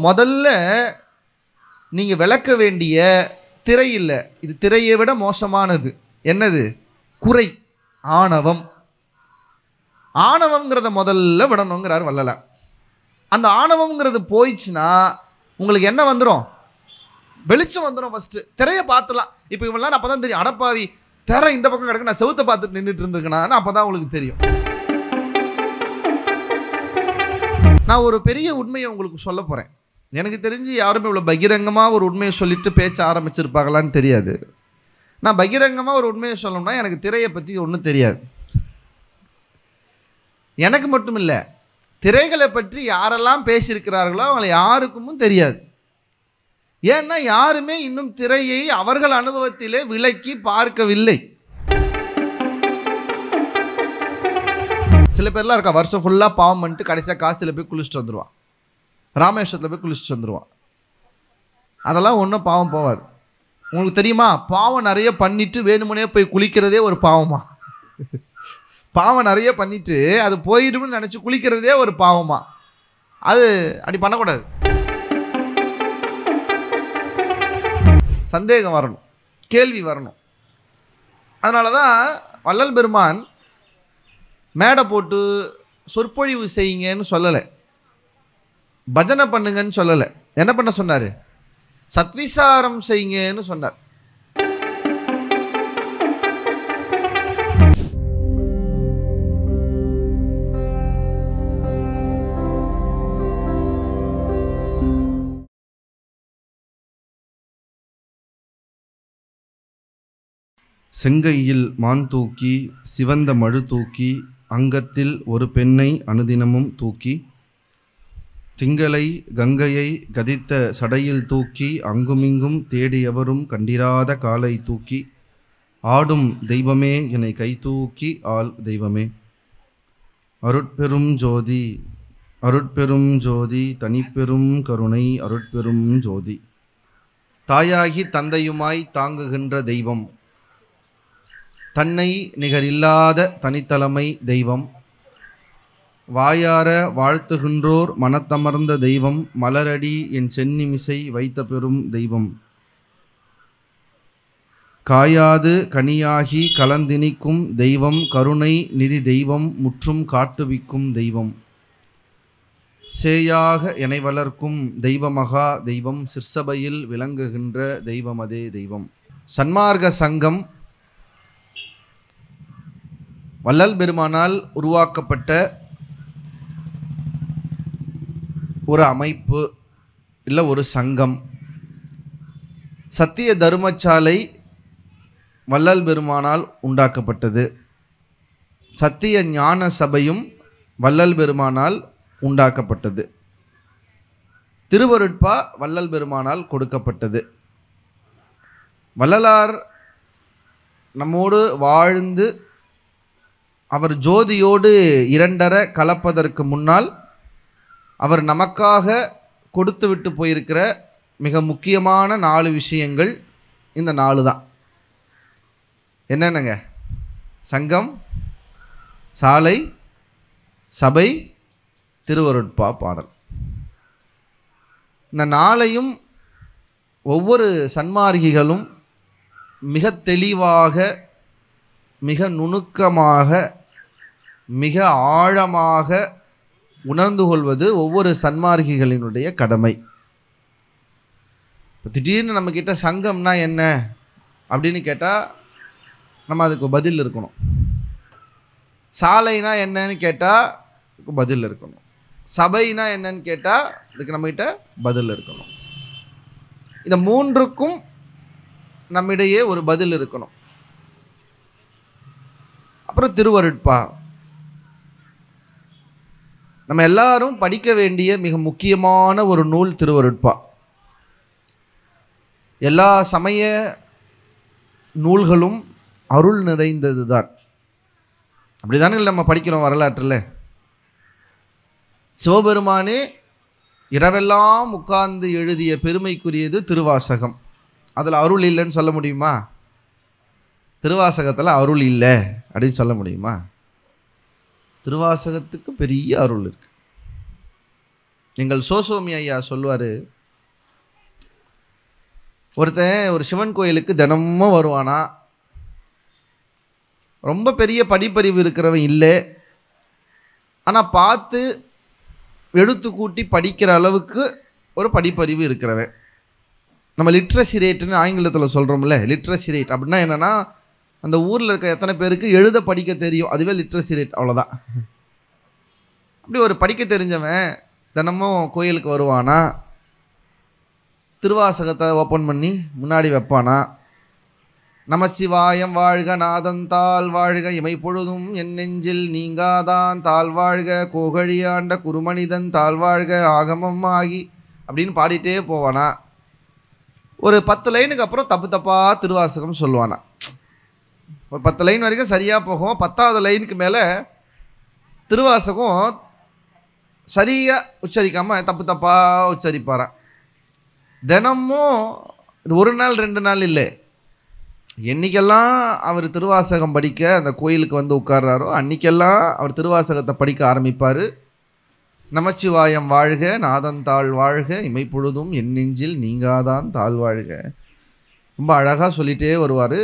முதல்ல நீங்கள் விளக்க வேண்டிய திரை இல்லை, இது திரையை விட மோசமானது. என்னது? குறை, ஆணவம். ஆணவங்கிறத முதல்ல விடணுங்கிறார் வள்ளலார். அந்த ஆணவங்கிறது போயிடுச்சுன்னா உங்களுக்கு என்ன வந்துடும்? வெளிச்சம் வந்துடும். ஃபஸ்ட்டு திரையை பார்த்துலாம். இப்போ இவெல்லாம் அப்போ தான் தெரியும், அடப்பாவி திரை இந்த பக்கம் கிடக்கு, நான் செவுத்தை பார்த்துட்டு நின்றுட்டு இருந்திருக்கேன்னா அப்போ தான் உங்களுக்கு தெரியும். நான் ஒரு பெரிய உண்மையை உங்களுக்கு சொல்ல போகிறேன். எனக்கு தெரிஞ்சு யாருமே இவ்வளோ பகிரங்கமாக ஒரு உண்மையை சொல்லிட்டு பேச்ச ஆரம்பிச்சிருப்பாங்களான்னு தெரியாது. நான் பகிரங்கமாக ஒரு உண்மையை சொல்லணும்னா எனக்கு திரையை பற்றி ஒன்றும் தெரியாது. எனக்கு மட்டும் இல்லை, திரைகளை பற்றி யாரெல்லாம் பேசியிருக்கிறார்களோ அவங்களை யாருக்கும் தெரியாது. ஏன்னா யாருமே இன்னும் திரையை அவர்கள் அனுபவத்திலே விலக்கி பார்க்கவில்லை. சில பேர்லாம் இருக்கா, வருஷம் ஃபுல்லாக பாவம் பண்ணிட்டு கடைசியாக காசில் போய் குளிச்சுட்டு வந்துடுவான், ராமேஸ்வரத்தில் போய் குளிச்சுட்டு வந்துடுவான். அதெல்லாம் ஒன்றும் பாவம் போகாது. உங்களுக்கு தெரியுமா, பாவம் நிறைய பண்ணிட்டு வேணுமுனே போய் குளிக்கிறதே ஒரு பாவமா? பாவம் நிறைய பண்ணிட்டு அது போயிடும்னு நினச்சி குளிக்கிறதே ஒரு பாவமா? அது அப்படி பண்ணக்கூடாது. சந்தேகம் வரணும், கேள்வி வரணும். அதனால தான் வள்ளல் பெருமான் மேடை போட்டு சொற்பொழிவு செய்யுங்கன்னு சொல்லலை, பஜனை பண்ணுங்கன்னு சொல்லலை. என்ன பண்ண சொன்னார்? சத்விசாரம் செய்யுங்கன்னு சொன்னார். செங்கையில் மான் தூக்கி சிவந்த மழு தூக்கி அங்கத்தில் ஒரு பெண்ணை அனுதினமும் தூக்கி திங்களை கங்கையை கதித்த சடையில் தூக்கி அங்குமிங்கும் தேடியவரும் கண்டிராத காலை தூக்கி ஆடும் தெய்வமே என்னை கை தூக்கி ஆள் தெய்வமே. அருட்பெரும் ஜோதி அருட்பெரும் ஜோதி தனிப்பெரும் கருணை அருட்பெரும் ஜோதி. தாயாகி தந்தையுமாய் தாங்குகின்ற தெய்வம், தன்னை நிகரில்லாத தனித்தலைமை தெய்வம், வாயார வாழ்த்துகின்றோர் மனத்தமர்ந்த தெய்வம், மலரடி என் சென்னிமிசை வைத்த பெரும் தெய்வம், காயாது கனியாகி கலந்தினிக்கும் தெய்வம், கருணை நிதி தெய்வம், முற்றும் காட்டுவிக்கும் தெய்வம், சேயாக எனை வளர்க்கும் தெய்வமகா தெய்வம், சிற்சபையில் விளங்குகின்ற தெய்வம் அதே தெய்வம். சன்மார்க்க சங்கம் வள்ளல் பெருமானால் உருவாக்கப்பட்ட ஒரு அமைப்பு, இல்லை ஒரு சங்கம். சத்திய தர்மசாலை வள்ளல் பெருமானால் உண்டாக்கப்பட்டது. சத்திய ஞான சபையும் வள்ளல் பெருமானால் உண்டாக்கப்பட்டது. திருவருட்பா வள்ளல் பெருமானால் கொடுக்கப்பட்டது. வள்ளலார் நம்மோடு வாழ்ந்து அவர் ஜோதியோடு இரண்டர கலப்பதற்கு முன்னால் அவர் நமக்காக கொடுத்து விட்டு போயிருக்கிற மிக முக்கியமான 4 விஷயங்கள் இந்த 4 தான். என்னென்னங்க? சங்கம், சாலை, சபை, திருவருட்பா பாடல். இந்த 4ஐயும் ஒவ்வொரு சன்மார்க்கிகளும் மிக தெளிவாக, மிக நுணுக்கமாக, மிக ஆழமாக உணர்ந்து கொள்வது ஒவ்வொரு சன்மார்க்கிகளினுடைய கடமை. இப்போ திடீர்னு நம்மக்கிட்ட சங்கம்னா என்ன அப்படின்னு கேட்டால் நம்ம அதுக்கு பதில் இருக்கணும். சாலைனா என்னன்னு கேட்டால் அதுக்கு பதில் இருக்கணும். சபைனா என்னன்னு கேட்டால் அதுக்கு நம்மகிட்ட பதில் இருக்கணும். இந்த 3க்கும் நம்மிடையே ஒரு பதில் இருக்கணும். அப்புறம் திருவருட்பா, நம்ம எல்லாரும் படிக்க வேண்டிய மிக முக்கியமான ஒரு நூல் திருவருட்பா. எல்லா சமய நூல்களும் அருள் நிறைந்தது தான். அப்படிதானே நம்ம படிக்கிறோம் வரலாற்றில். சிவபெருமானே இரவெல்லாம் உட்கார்ந்து எழுதிய பெருமைக்குரியது திருவாசகம். அதில் அருள் இல்லைன்னு சொல்ல முடியுமா? திருவாசகத்தில் அருள் இல்லை அப்படின்னு சொல்ல முடியுமா? திருவாசகத்துக்கு பெரிய அருள் இருக்கு. எங்கள் சோசோமி ஐயா சொல்லுவார், ஒருத்தன் ஒரு சிவன் கோயிலுக்கு தினமும் வருவானா, ரொம்ப பெரிய படிப்பறிவு இருக்கிறவன் இல்லை, ஆனால் பார்த்து எடுத்து கூட்டி படிக்கிற அளவுக்கு ஒரு படிப்பறிவு இருக்கிறவன். நம்ம லிட்ரஸி ரேட்டுன்னு ஆங்கிலத்தில் சொல்கிறோம்ல, லிட்ரஸி ரேட் அப்படின்னா என்னென்னா, அந்த ஊரில் இருக்க எத்தனை பேருக்கு எழுத படிக்க தெரியும், அதுவே லிட்ரஸி ரேட், அவ்வளோதான். அப்படி ஒரு படிக்க தெரிஞ்சவன் தினமும் கோயிலுக்கு வருவானா, திருவாசகத்தை ஓப்பன் பண்ணி முன்னாடி வைப்பானா, நமசிவாயம் வாழ்க நாதந்தாள் வாழ்க இமைப்பொழுதும் என் நெஞ்சில் நீங்காதான் தாழ்வாழ்க கோகழியாண்ட குருமனிதன் தாழ்வாழ்க ஆகமம் ஆகி அப்படின்னு பாடிட்டே போவானா. ஒரு 10 லைனுக்கு அப்புறம் தப்பு தப்பாக திருவாசகம் சொல்லுவானா. ஒரு 10 லைன் வரைக்கும் சரியாக போகும், 10வது லைனுக்கு மேலே திருவாசகம் சரியாக உச்சரிக்காமல் தப்பு தப்பாக உச்சரிப்பாரான். தினமும் இது ஒரு நாள் 2 நாள் இல்லை, என்றைக்கெல்லாம் அவர் திருவாசகம் படிக்க அந்த கோயிலுக்கு வந்து உட்கார்றாரோ அன்றைக்கெல்லாம் அவர் திருவாசகத்தை படிக்க ஆரம்பிப்பார். நமச்சிவாயம் வாழ்க நாதந்தாள் வாழ்க இமைப்பொழுதும் என் நெஞ்சில் நீங்காதான் தாழ்வாழ்க, ரொம்ப அழகாக சொல்லிகிட்டே வருவார்.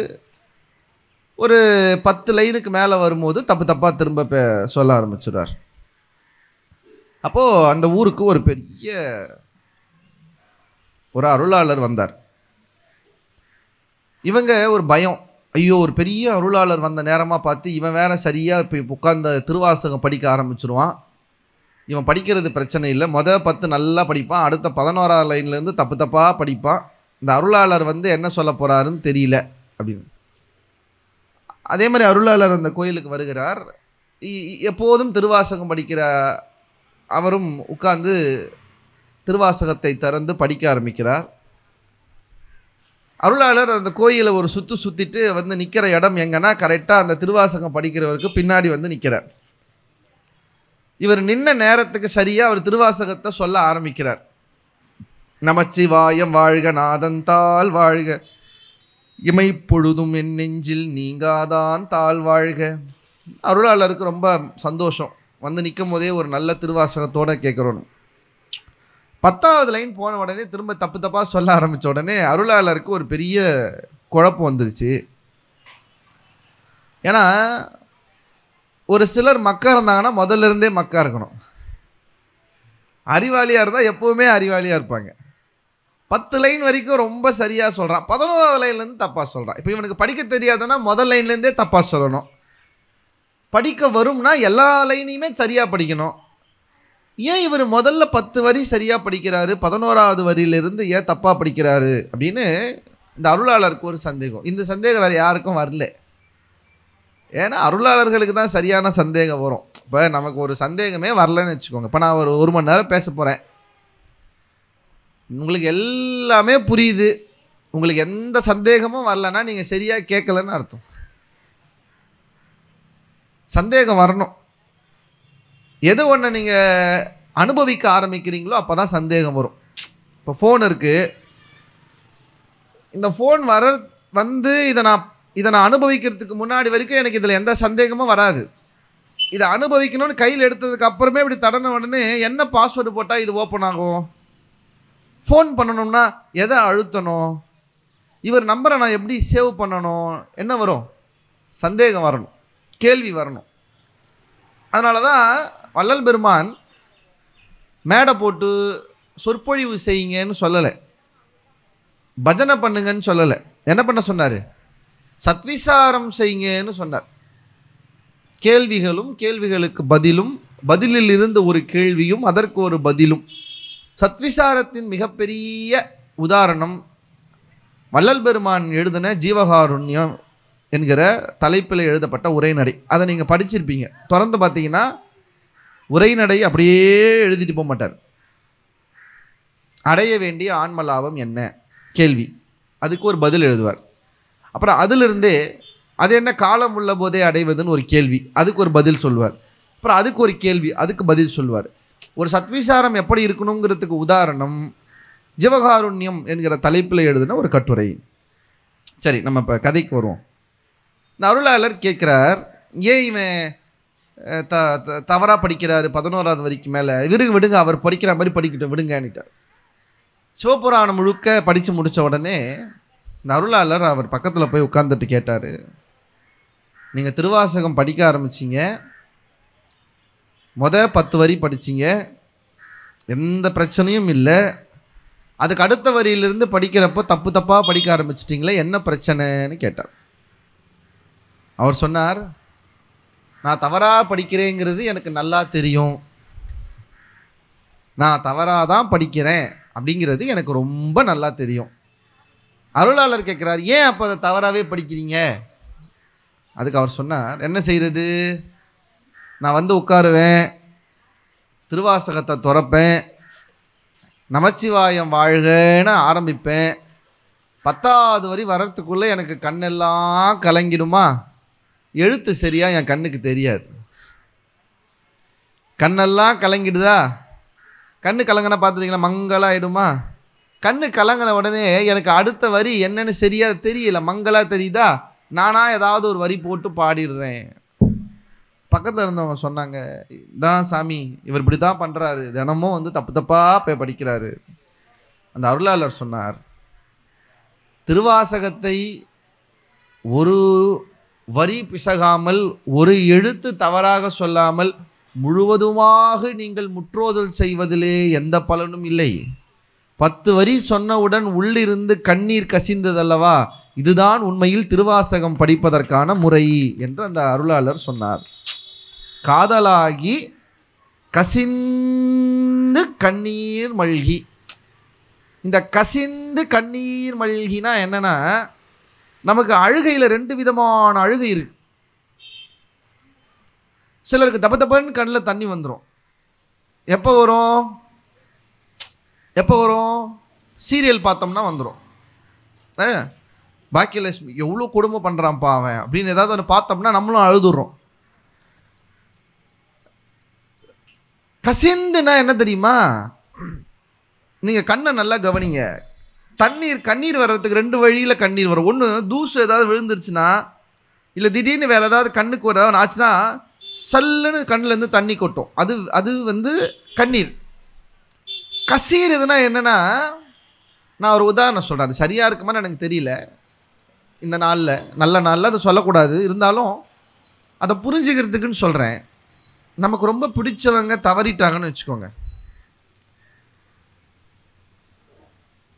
ஒரு 10 லைனுக்கு மேலே வரும்போது தப்பு தப்பாக திரும்ப சொல்ல ஆரம்பிச்சுடுறார். அப்போது அந்த ஊருக்கு ஒரு பெரிய ஒரு அருளாளர் வந்தார். இவங்க ஒரு பயம், ஐயோ ஒரு பெரிய அருளாளர் வந்த நேரமாக பார்த்து இவன் வேற சரியாக இப்போ உட்கார்ந்த திருவாசகம் படிக்க ஆரம்பிச்சிருவான். இவன் படிக்கிறது பிரச்சனை இல்லை, மொதல் 10 நல்லா படிப்பான், அடுத்த 11வது லைன்லேருந்து தப்பு தப்பாக படிப்பான். இந்த அருளாளர் வந்து என்ன சொல்ல போகிறாருன்னு தெரியல அப்படின்னு. அதே மாதிரி அருளாளர் அந்த கோயிலுக்கு வருகிறார். எப்போதும் திருவாசகம் படிக்கிற அவரும் உட்கார்ந்து திருவாசகத்தை திறந்து படிக்க ஆரம்பிக்கிறார். அருளாளர் அந்த கோயிலை ஒரு சுற்றிட்டு வந்து நிற்கிற இடம் எங்கன்னா கரெக்டாக அந்த திருவாசகம் படிக்கிறவருக்கு பின்னாடி வந்து நிற்கிறார். இவர் நின்ன நேரத்துக்கு சரியாக அவர் திருவாசகத்தை சொல்ல ஆரம்பிக்கிறார். நமச்சிவாயம் வாழ்க நாதந்தாள் வாழ்க இமைப்பொழுதும் என் நெஞ்சில் நீங்காதான் தாழ்வாழ்க. அருளாளருக்கு ரொம்ப சந்தோஷம், வந்து நிற்கும் போதே ஒரு நல்ல திருவாசகத்தோடு கேட்குறோன்னு. 10வது லைன் போன உடனே திரும்ப தப்பு தப்பாக சொல்ல ஆரம்பித்த உடனே அருளாளருக்கு ஒரு பெரிய குழப்பம் வந்துருச்சு. ஏன்னா ஒரு சிலர் மக்கா இருந்தாங்கன்னா முதல்ல இருந்தே மக்கா இருக்கணும், அறிவாளியாக இருந்தால் எப்போவுமே அறிவாளியாக இருப்பாங்க. 10 லைன் வரைக்கும் ரொம்ப சரியாக சொல்கிறான், 11வது லைன்லேருந்து தப்பாக சொல்கிறான். இப்போ இவனுக்கு படிக்க தெரியாதுன்னா முதல் லைன்லேருந்தே தப்பாக சொல்லணும், படிக்க வரும்னா எல்லா லைனையுமே சரியாக படிக்கணும். ஏன் இவர் முதல்ல 10 வரி சரியாக படிக்கிறாரு, 11வது வரியிலிருந்து ஏன் தப்பாக படிக்கிறாரு அப்படின்னு இந்த அருளாளருக்கு ஒரு சந்தேகம். இந்த சந்தேகம் வேறு யாருக்கும் வரல, ஏன்னா அருளாளர்களுக்கு தான் சரியான சந்தேகம் வரும். இப்போ நமக்கு ஒரு சந்தேகமே வரலன்னு வச்சுக்கோங்க. இப்போ நான் ஒரு மணி நேரம் பேச போகிறேன், உங்களுக்கு எல்லாமே புரியுது, உங்களுக்கு எந்த சந்தேகமும் வரலன்னா நீங்கள் சரியாக கேட்கலன்னு அர்த்தம். சந்தேகம் வரணும். எது ஒன்று நீங்கள் அனுபவிக்க ஆரம்பிக்கிறீங்களோ அப்போ தான் சந்தேகம் வரும். இப்போ ஃபோன் இருக்குது, இந்த ஃபோன் வந்து இதை நான் அனுபவிக்கிறதுக்கு முன்னாடி வரைக்கும் எனக்கு இதில் எந்த சந்தேகமும் வராது. இதை அனுபவிக்கணும்னு கையில் எடுத்ததுக்கு அப்புறமே இப்படி தடன உடனே என்ன பாஸ்வேர்டு போட்டால் இது ஓப்பன் ஆகும், ஃபோன் பண்ணணும்னா எதை அழுத்தணும், இவர் நம்பரை நான் எப்படி சேவ் பண்ணணும், என்ன வரும், சந்தேகம் வரணும், கேள்வி வரணும். அதனால தான் வள்ளல் பெருமான் மேடை போட்டு சொற்பொழிவு செய்யுங்கன்னு சொல்லலை, பஜனை பண்ணுங்கன்னு சொல்லலை. என்ன பண்ண சொன்னார், சத்விசாரம் செய்யுங்கன்னு சொன்னார். கேள்விகளும் கேள்விகளுக்கு பதிலும், பதிலில் இருந்து ஒரு கேள்வியும் அதற்கு ஒரு பதிலும். சத்விசாரத்தின் மிகப்பெரிய உதாரணம் வள்ளல் பெருமான் எழுதின ஜீவகாருண்யம் என்கிற தலைப்பில் எழுதப்பட்ட உரைநடை. அதை நீங்கள் படிச்சிருப்பீங்க. திறந்து பார்த்தீங்கன்னா உரைநடை அப்படியே எழுதிட்டு போக மாட்டார். அடைய வேண்டிய ஆன்ம லாபம் என்ன கேள்வி, அதுக்கு ஒரு பதில் எழுதுவார். அப்புறம் அதிலிருந்தே அது என்ன காலம் உள்ள போதே அடைவதுன்னு ஒரு கேள்வி, அதுக்கு ஒரு பதில் சொல்வார். அப்புறம் அதுக்கு ஒரு கேள்வி, அதுக்கு பதில் சொல்வார். ஒரு சத்விசாரம் எப்படி இருக்கணுங்கிறதுக்கு உதாரணம் ஜீவகாருண்யம் என்கிற தலைப்பில் எழுதின ஒரு கட்டுரை. சரி, நம்ம இப்போ கதைக்கு வருவோம். இந்த அருளாளர் கேட்குறார், ஏன் இவன் தவறாக படிக்கிறாரு 11வது வரைக்கும் மேலே, இவருக்கு விடுங்க, அவர் படிக்கிற மாதிரி படிக்கட்டும் விடுங்கன்னுட்டார். சிவபுராணம் முழுக்க படித்து முடித்த உடனே இந்த அருளாளர் அவர் பக்கத்தில் போய் உட்கார்ந்துட்டு கேட்டார், நீங்கள் திருவாசகம் படிக்க ஆரம்பிச்சிங்க, 10 வரி படிச்சிங்க, எந்த பிரச்சனையும் இல்லை, அதுக்கு அடுத்த வரியிலிருந்து படிக்கிறப்போ தப்பாக படிக்க ஆரம்பிச்சிட்டிங்களே, என்ன பிரச்சனைன்னு கேட்டார். அவர் சொன்னார், நான் தவறாக படிக்கிறேங்கிறது எனக்கு நல்லா தெரியும், நான் தவறாக தான் படிக்கிறேன் அப்படிங்கிறது எனக்கு ரொம்ப நல்லா தெரியும். அருளாளர் கேட்குறார், ஏன் அப்போ அதை தவறாகவே படிக்கிறீங்க? அதுக்கு அவர் சொன்னார், என்ன செய்கிறது, நான் வந்து உட்காருவேன், திருவாசகத்தை துறப்பேன், நமச்சிவாயம் வாழ்கன்னு ஆரம்பிப்பேன், 10வது வரி வர்றதுக்குள்ளே எனக்கு கண்ணெல்லாம் கலங்கிடுமா, எழுத்து சரியாக என் கண்ணுக்கு தெரியாது. கண்ணெல்லாம் கலங்கிடுதா, கண்ணு கலங்கினா பார்த்துட்டிங்களா மங்களாக ஆகிடுமா, கண்ணு கலங்கின உடனே எனக்கு அடுத்த வரி என்னன்னு சரியாக தெரியல, மங்களாக தெரியுதா, நானாக ஏதாவது ஒரு வரி போட்டு பாடிடுறேன். பக்கத்தில் இருந்தவங்க சொன்னாங்க, இதான் சாமி இவர் இப்படி தான் பண்ணுறாரு, தினமும் வந்து தப்பாக போய் படிக்கிறாரு. அந்த அருளாளர் சொன்னார், திருவாசகத்தை ஒரு வரி பிசகாமல், ஒரு எழுத்து தவறாக சொல்லாமல் முழுவதுமாக நீங்கள் முற்றோதல் செய்வதிலே எந்த பலனும் இல்லை. 10 வரி சொன்னவுடன் உள்ளிருந்து கண்ணீர் கசிந்ததல்லவா, இதுதான் உண்மையில் திருவாசகம் படிப்பதற்கான முறை என்று அந்த அருளாளர் சொன்னார். காதலாகி கசிந்து கண்ணீர் மல்கி. இந்த கசிந்து கண்ணீர் மல்கினா என்னன்னா, நமக்கு அழுகையில் 2 விதமான அழுகை இருக்கு. சிலருக்கு தப்பன்னு கண்ணில் தண்ணி வந்துடும். எப்போ வரும், சீரியல் பார்த்தோம்னா வந்துடும். பாக்கியலட்சுமி எவ்வளோ கொடுமை பண்ணுறான்ப்பா அவன் அப்படின்னு ஏதாவது ஒன்று பார்த்தோம்னா நம்மளும் அழுதுடுறோம். கசிந்துனா என்ன தெரியுமா, நீங்கள் கண்ணை நல்லா கவனிங்க, கண்ணீர் வர்றதுக்கு 2 வழியில் கண்ணீர் வரும். ஒன்று, தூசு ஏதாவது விழுந்துருச்சுன்னா, இல்லை திடீர்னு வேறு ஏதாவது கண்ணுக்கு ஏதாவது ஆச்சுன்னா சல்லுன்னு கண்ணிலேருந்து தண்ணி கொட்டும், அது வந்து கண்ணீர். கசீருதுன்னா என்னென்னா, நான் ஒரு உதாரணம் சொல்கிறேன், அது சரியாக இருக்குமான்னு எனக்கு தெரியல, இந்த நாளில் நல்ல நாளில் அதை சொல்லக்கூடாது, இருந்தாலும் அதை புரிஞ்சுக்கிறதுக்குன்னு சொல்கிறேன். நமக்கு ரொம்ப பிடிச்சவங்க தவறிட்டாங்கன்னு வச்சுக்கோங்க,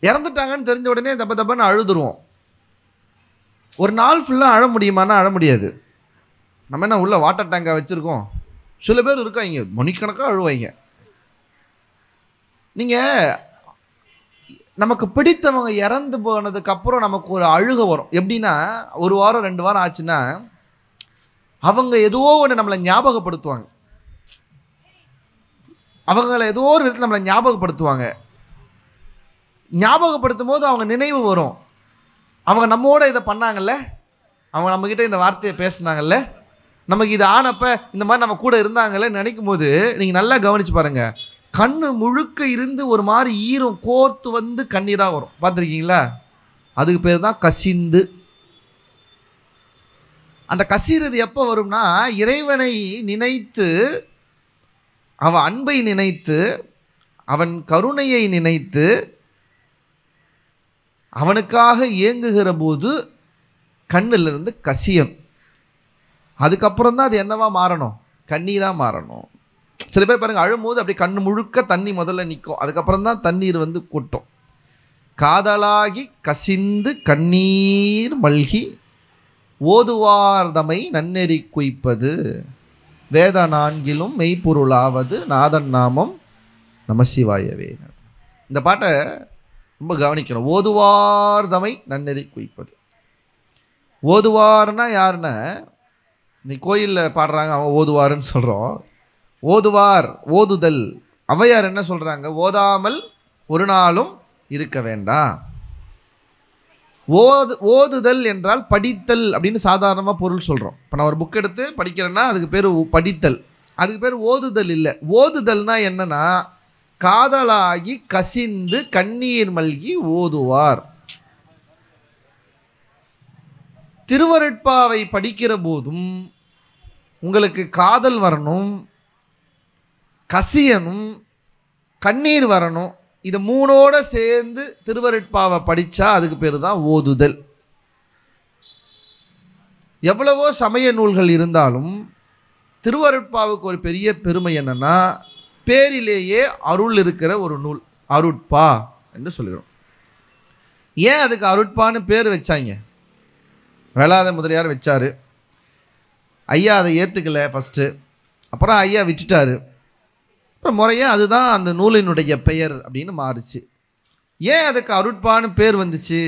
இறந்துட்டாங்கன்னு தெரிஞ்ச உடனே தப்பன்னு அழுதுருவோம். ஒரு நாள் ஃபுல்லாக அழ முடியுமானா அழ முடியாது. நம்ம என்ன உள்ள வாட்டர் டேங்கை வச்சுருக்கோம், சில பேர் இருக்காங்க மணிக்கணக்காக அழுவாங்க. நீங்கள் நமக்கு பிடித்தவங்க இறந்து போனதுக்கப்புறம் நமக்கு ஒரு அழுகை வரும். எப்படின்னா, 1 வாரம் 2 வாரம் ஆச்சுன்னா அவங்க ஏதோ ஒன்று நம்மளை ஞாபகப்படுத்துவாங்க, அவங்கள ஏதோ ஒரு விதத்தில் நம்மளை ஞாபகப்படுத்துவாங்க. ஞாபகப்படுத்தும் போது அவங்க நினைவு வரும், அவங்க நம்மோட இதை பண்ணாங்கல்ல, அவங்க நம்மக்கிட்ட இந்த வார்த்தையை பேசுனாங்கல்ல, நமக்கு இது ஆனப்ப இந்த மாதிரி நம்ம கூட இருந்தாங்கல்ல நினைக்கும் போது நீங்கள் நல்லா கவனித்து பாருங்கள், கண்ணு முழுக்க இருந்து ஒரு மாதிரி ஈரம் கோர்த்து வந்து கண்ணீராக வரும். பார்த்துருக்கீங்களா? அதுக்கு பேர் தான் கசிந்து. அந்த கசீரது எப்போ வரும்னா, இறைவனை நினைத்து, அவன் அன்பை நினைத்து, அவன் கருணையை நினைத்து, அவனுக்காக இயங்குகிற போது கண்ணிலிருந்து கசியும். அதுக்கப்புறம் தான் அது என்னவா மாறணும், கண்ணீராக மாறணும். சில பேர் பாருங்கள், அழும்போது அப்படி கண்ணு முழுக்க தண்ணி முதல்ல நிற்கும், அதுக்கப்புறம் தான் தண்ணீர் வந்து கொட்டும். காதலாகி கசிந்து கண்ணீர் மல்கி ஓதுவார்தமை நன்னெறி குய்ப்பது வேத 4லும் மெய்ப்பொருளாவது நாதன் நாமம் நமசிவாயவே. இந்த பாட்டை ரொம்ப கவனிக்கணும். ஓதுவார்தமை நன்னெறி குய்ப்பது. ஓதுவார்னா யாருன்னா, நீ கோயிலில் பாடுறாங்க அவன் ஓதுவாருன்னு சொல்கிறோம். ஓதுவார் ஓதுதல். ஔவையார் என்ன சொல்கிறாங்க, ஓதாமல் ஒரு நாளும் இருக்க வேண்டாம். ஓதுதல் என்றால் படித்தல் அப்படின்னு சாதாரணமாக பொருள் சொல்கிறோம். இப்போ நான் ஒரு புக் எடுத்து படிக்கிறேன்னா அதுக்கு பேர் படித்தல், அதுக்கு பேர் ஓதுதல் இல்லை. ஓதுதல்னா என்னன்னா, காதலாகி கசிந்து கண்ணீர் மல்கி ஓதுவார். திருவருட்பாவை படிக்கிற போதும் உங்களுக்கு காதல் வரணும், கசியணும், கண்ணீர் வரணும். இது மூணோட சேர்ந்து திருவருட்பாவை படித்தா அதுக்கு பேர் தான் ஓதுதல். எவ்வளவோ சமய நூல்கள் இருந்தாலும் திருவருட்பாவுக்கு ஒரு பெரிய பெருமை என்னன்னா, பேரிலேயே அருள் இருக்கிற ஒரு நூல், அருட்பா என்று சொல்கிறோம். ஏன் அதுக்கு அருட்பான்னு பேர் வச்சாங்க? வேளாத முதலியார் வச்சார். ஐயா அதை ஏற்றுக்கல ஃபஸ்ட்டு, அப்புறம் ஐயா விட்டுட்டார். அப்புறம் முறையாக அதுதான் அந்த நூலினுடைய பெயர் அப்படின்னு மாறுச்சு. ஏன் அதுக்கு அருட்பான்னு பேர் வந்துச்சு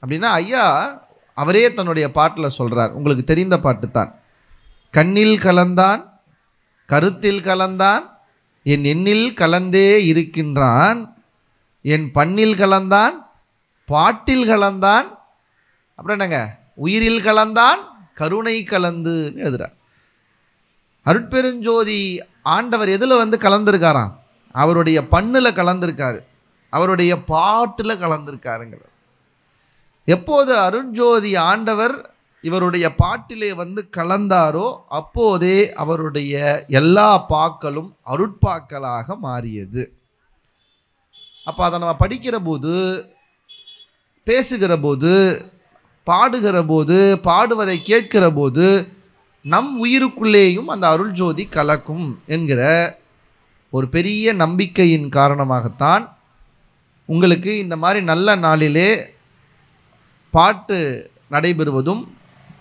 அப்படின்னா, ஐயா அவரே தன்னுடைய பாட்டில் சொல்கிறார், உங்களுக்கு தெரிந்த பாட்டு தான். கண்ணில் கலந்தான், கருத்தில் கலந்தான், என் எண்ணில் கலந்தே இருக்கின்றான், என் பண்ணில் கலந்தான், பாட்டில் கலந்தான், அப்புறம் என்னங்க உயிரில் கலந்தான், கருணை கலந்துன்னு எழுதுறார். அருட்பெருஞ்சோதி ஆண்டவர் எதில் கலந்துருக்காராம்? அவருடைய பண்ணில் கலந்துருக்காரு, அவருடைய பாட்டில் கலந்துருக்காருங்கிறார். எப்போது அருட்ஜோதி ஆண்டவர் இவருடைய பாட்டிலே கலந்தாரோ அப்போதே அவருடைய எல்லா பாக்களும் அருட்பாக்களாக மாறியது. அப்போ அதை நம்ம படிக்கிற போது, பேசுகிற போது, பாடுகிற போது, பாடுவதை கேட்கிற போது நம் உயிருக்குள்ளேயும் அந்த அருள்ஜோதி கலக்கும் என்கிற ஒரு பெரிய நம்பிக்கையின் காரணமாகத்தான் உங்களுக்கு இந்த மாதிரி நல்ல நாளிலே பாட்டு நடைபெறுவதும்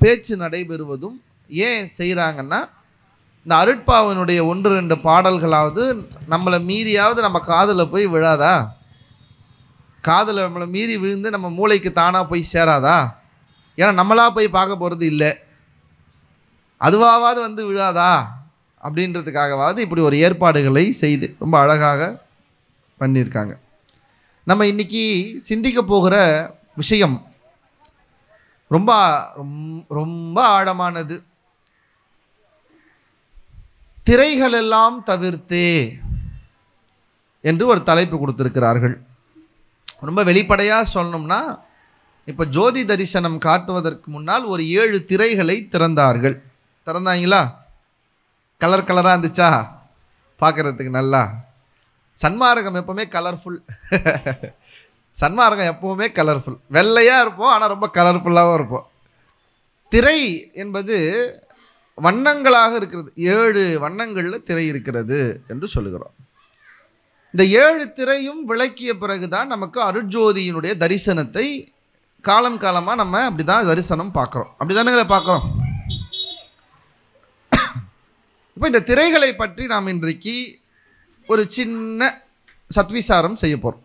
பேச்சு நடைபெறுவதும் ஏன் செய்கிறாங்கன்னா, இந்த அருட்பாவினுடைய 1-2 பாடல்களாவது நம்மளை மீறியாவது நம்ம காதில் போய் விழாதா? காதில் நம்மளை மீறி விழுந்து நம்ம மூளைக்கு தானாக போய் சேராதா? ஏன்னா நம்மளாக போய் பார்க்க போகிறது இல்லை, அதுவாவது விழாதா அப்படின்றதுக்காகவாவது இப்படி ஒரு ஏற்பாடுகளை செய்து ரொம்ப அழகாக பண்ணியிருக்காங்க. நம்ம இன்னைக்கு சிந்திக்க போகிற விஷயம் ரொம்ப ரொம்ப ஆழமானது. திரைகள் எல்லாம் தவிர்த்தே என்று ஒரு தலைப்பு கொடுத்திருக்கிறார்கள். ரொம்ப வெளிப்படையாக சொல்லணும்னா, இப்போ ஜோதி தரிசனம் காட்டுவதற்கு முன்னால் ஒரு 7 திரைகளை திறந்தார்கள். திறந்தாங்களா? கலர் கலராக இருந்துச்சா பார்க்குறதுக்கு? நல்லா. சன்மார்க்கம் எப்போவுமே கலர்ஃபுல். சன்மார்க்கம் எப்போவுமே கலர்ஃபுல். வெள்ளையாக இருப்போம், ஆனால் ரொம்ப கலர்ஃபுல்லாகவும் இருப்போம். திரை என்பது வண்ணங்களாக இருக்கிறது. 7 வண்ணங்களில் திரை இருக்கிறது என்று சொல்லுகிறோம். இந்த 7 திரையும் விளக்கிய பிறகுதான் நமக்கு அருட்ஜோதியினுடைய தரிசனத்தை காலம் காலமாக நம்ம அப்படி தான் தரிசனம் பார்க்குறோம். அப்படி தானே பார்க்குறோம். இப்போ இந்த திரைகளை பற்றி நாம் இன்றைக்கு ஒரு சின்ன சத்விசாரம் செய்ய போகிறோம்.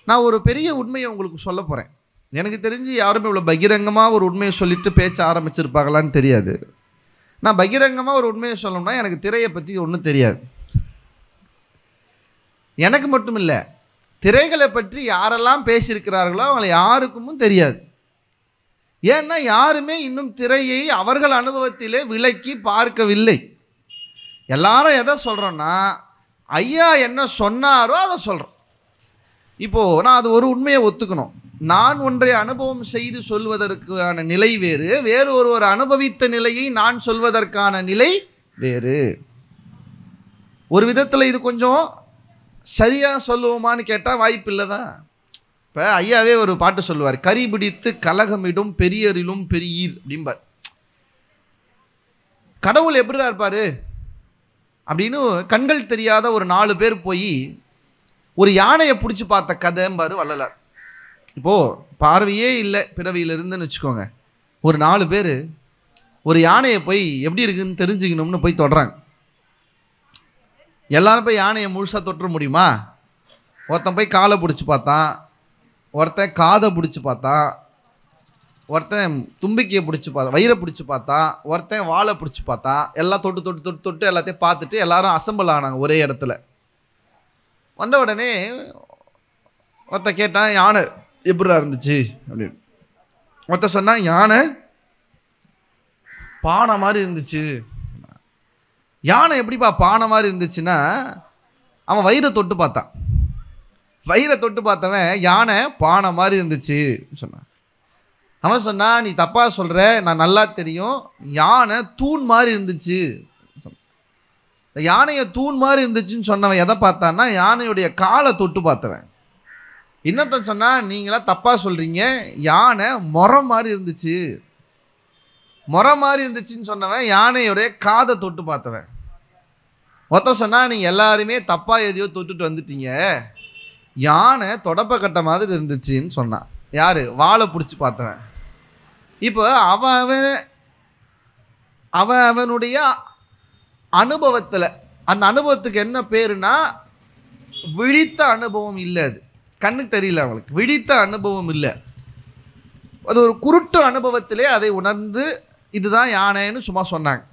நான் ஒரு பெரிய உண்மையை உங்களுக்கு சொல்ல போகிறேன். எனக்கு தெரிஞ்சு யாருமே இவ்வளோ பகிரங்கமாக ஒரு உண்மையை சொல்லிட்டு பேச்ச ஆரம்பிச்சிருப்பாங்களான்னு தெரியாது. நான் பகிரங்கமாக ஒரு உண்மையை சொல்லணும்னா எனக்கு திரையை பற்றி ஒன்றும் தெரியாது. எனக்கு மட்டும் இல்லை, திரைகளை பற்றி யாரெல்லாம் பேசியிருக்கிறார்களோ அவங்களை யாருக்கும் தெரியாது. ஏன்னா யாருமே இன்னும் திரையை அவர்கள் அனுபவத்திலே விளக்கி பார்க்கவில்லை. எல்லாரும் எதை சொல்கிறோன்னா, ஐயா என்ன சொன்னாரோ அதை சொல்கிறோம். இப்போது நான் அது ஒரு உண்மையை ஒத்துக்கணும். நான் ஒன்றை அனுபவம் செய்து சொல்வதற்கான நிலை வேறு, வேறு ஒருவர் அனுபவித்த நிலையை நான் சொல்வதற்கான நிலை வேறு. ஒரு விதத்தில் இது கொஞ்சம் சரியாக சொல்லுவோமான்னு கேட்டால் வாய்ப்பு இல்லை தான். இப்போ ஐயாவே ஒரு பாட்டு சொல்லுவார், கரி பிடித்து கலகமிடும் பெரியரிலும் பெரியீர் அப்படிம்பார். கடவுள் எப்படிதான் இருப்பார் அப்படின்னு கண்கள் தெரியாத ஒரு 4 பேர் போய் ஒரு யானையை பிடிச்சி பார்த்த கதைம்பார் வள்ளலார். இப்போது பார்வையே இல்லை பிறவியிலிருந்துன்னு வச்சுக்கோங்க, ஒரு 4 பேர் ஒரு யானையை போய் எப்படி இருக்குன்னு தெரிஞ்சுக்கணும்னு போய் தொடுறாங்க. எல்லாரும் போய் யானையை முழுசாக தொற்ற முடியுமா? ஒருத்தன் போய் காலை பிடிச்சி பார்த்தான், ஒருத்தன் காதை பிடிச்சி பார்த்தான், ஒருத்தன் தும்பிக்கையை பிடிச்சி பார்த்தா, வயிறை பிடிச்சி பார்த்தான், ஒருத்தன் வாழை பிடிச்சி பார்த்தான். எல்லாம் தொட்டு தொட்டு தொட்டு தொட்டு எல்லாத்தையும் பார்த்துட்டு எல்லாரும் அசம்பிள் ஆனாங்க ஒரே இடத்துல. வந்த உடனே ஒருத்தன் கேட்டான், யானை எப்படிடா இருந்துச்சு அப்படின்னு. ஒருத்தன் சொன்னான், யானை பானை மாதிரி இருந்துச்சு. யானை எப்படிப்பா பானை மாதிரி இருந்துச்சுன்னா, அவன் வயிறை தொட்டு பார்த்தான். வயிறை தொட்டு பார்த்தவன் யானை பானை மாதிரி இருந்துச்சு சொன்னான். அவன் சொன்னா நீ தப்பாக சொல்கிற, நான் நல்லா தெரியும், யானை தூண் மாதிரி இருந்துச்சு. யானையை தூண் மாதிரி இருந்துச்சுன்னு சொன்னவன் எதை பார்த்தான்னா யானையுடைய காலை தொட்டு பார்த்தவன். இன்னொருத்தன் சொன்னா நீங்களாம் தப்பாக சொல்கிறீங்க, யானை முறம் மாதிரி இருந்துச்சு. முறம் மாதிரி இருந்துச்சுன்னு சொன்னவன் யானையுடைய காதை தொட்டு பார்த்தவன். ஒருத்தன் சொன்னா நீங்கள் எல்லாருமே தப்பாக எதையோ தொட்டுட்டு வந்துட்டீங்க, யானை தொடப்ப கட்ட மாதிரி இருந்துச்சுன்னு சொன்னான். யார்? வாழை பிடிச்சி பார்த்தவன். இப்போ அவனுடைய அனுபவத்தில், அந்த அனுபவத்துக்கு என்ன பேருனா விழித்த அனுபவம் இல்லை. அது கண்ணுக்கு தெரியல, அவங்களுக்கு விழித்த அனுபவம் இல்லை. அது ஒரு குருட்டு அனுபவத்திலே அதை உணர்ந்து இதுதான் யானைன்னு சும்மா சொன்னாங்க.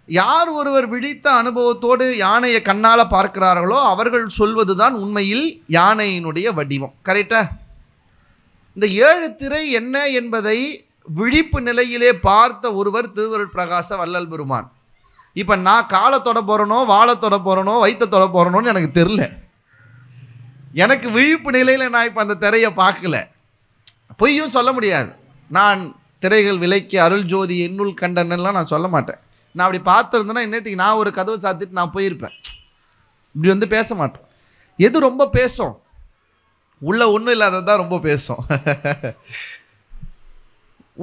யார் ஒருவர் விழித்த அனுபவத்தோடு யானையை கண்ணால் பார்க்கிறார்களோ அவர்கள் சொல்வது தான் உண்மையில் யானையினுடைய வடிவம். கரெக்டா? இந்த 7 திரை என்ன என்பதை விழிப்பு நிலையிலே பார்த்த ஒருவர் திருவருட் பிரகாச வள்ளல் பெருமான். இப்போ நான் காலை தொட போகிறனோ, வாழை தொட போகிறனோ, வயிற்றை தொட போகிறனோன்னு எனக்கு தெரில. எனக்கு விழிப்பு நிலையில் நான் இப்போ அந்த திரையை பார்க்கல. பொய்யும் சொல்ல முடியாது. நான் திரைகள் விலைக்கு அருள் ஜோதி என்னுள் கண்டனெல்லாம் நான் சொல்ல மாட்டேன். நான் அப்படி பார்த்துருந்தேன்னா இன்னத்துக்கு நான் ஒரு கதவை சாத்திட்டு நான் போயிருப்பேன். இப்படி வந்து பேச மாட்டோம். எது ரொம்ப பேசும்? உள்ள ஒன்றும் இல்லாததான் ரொம்ப பேசும்.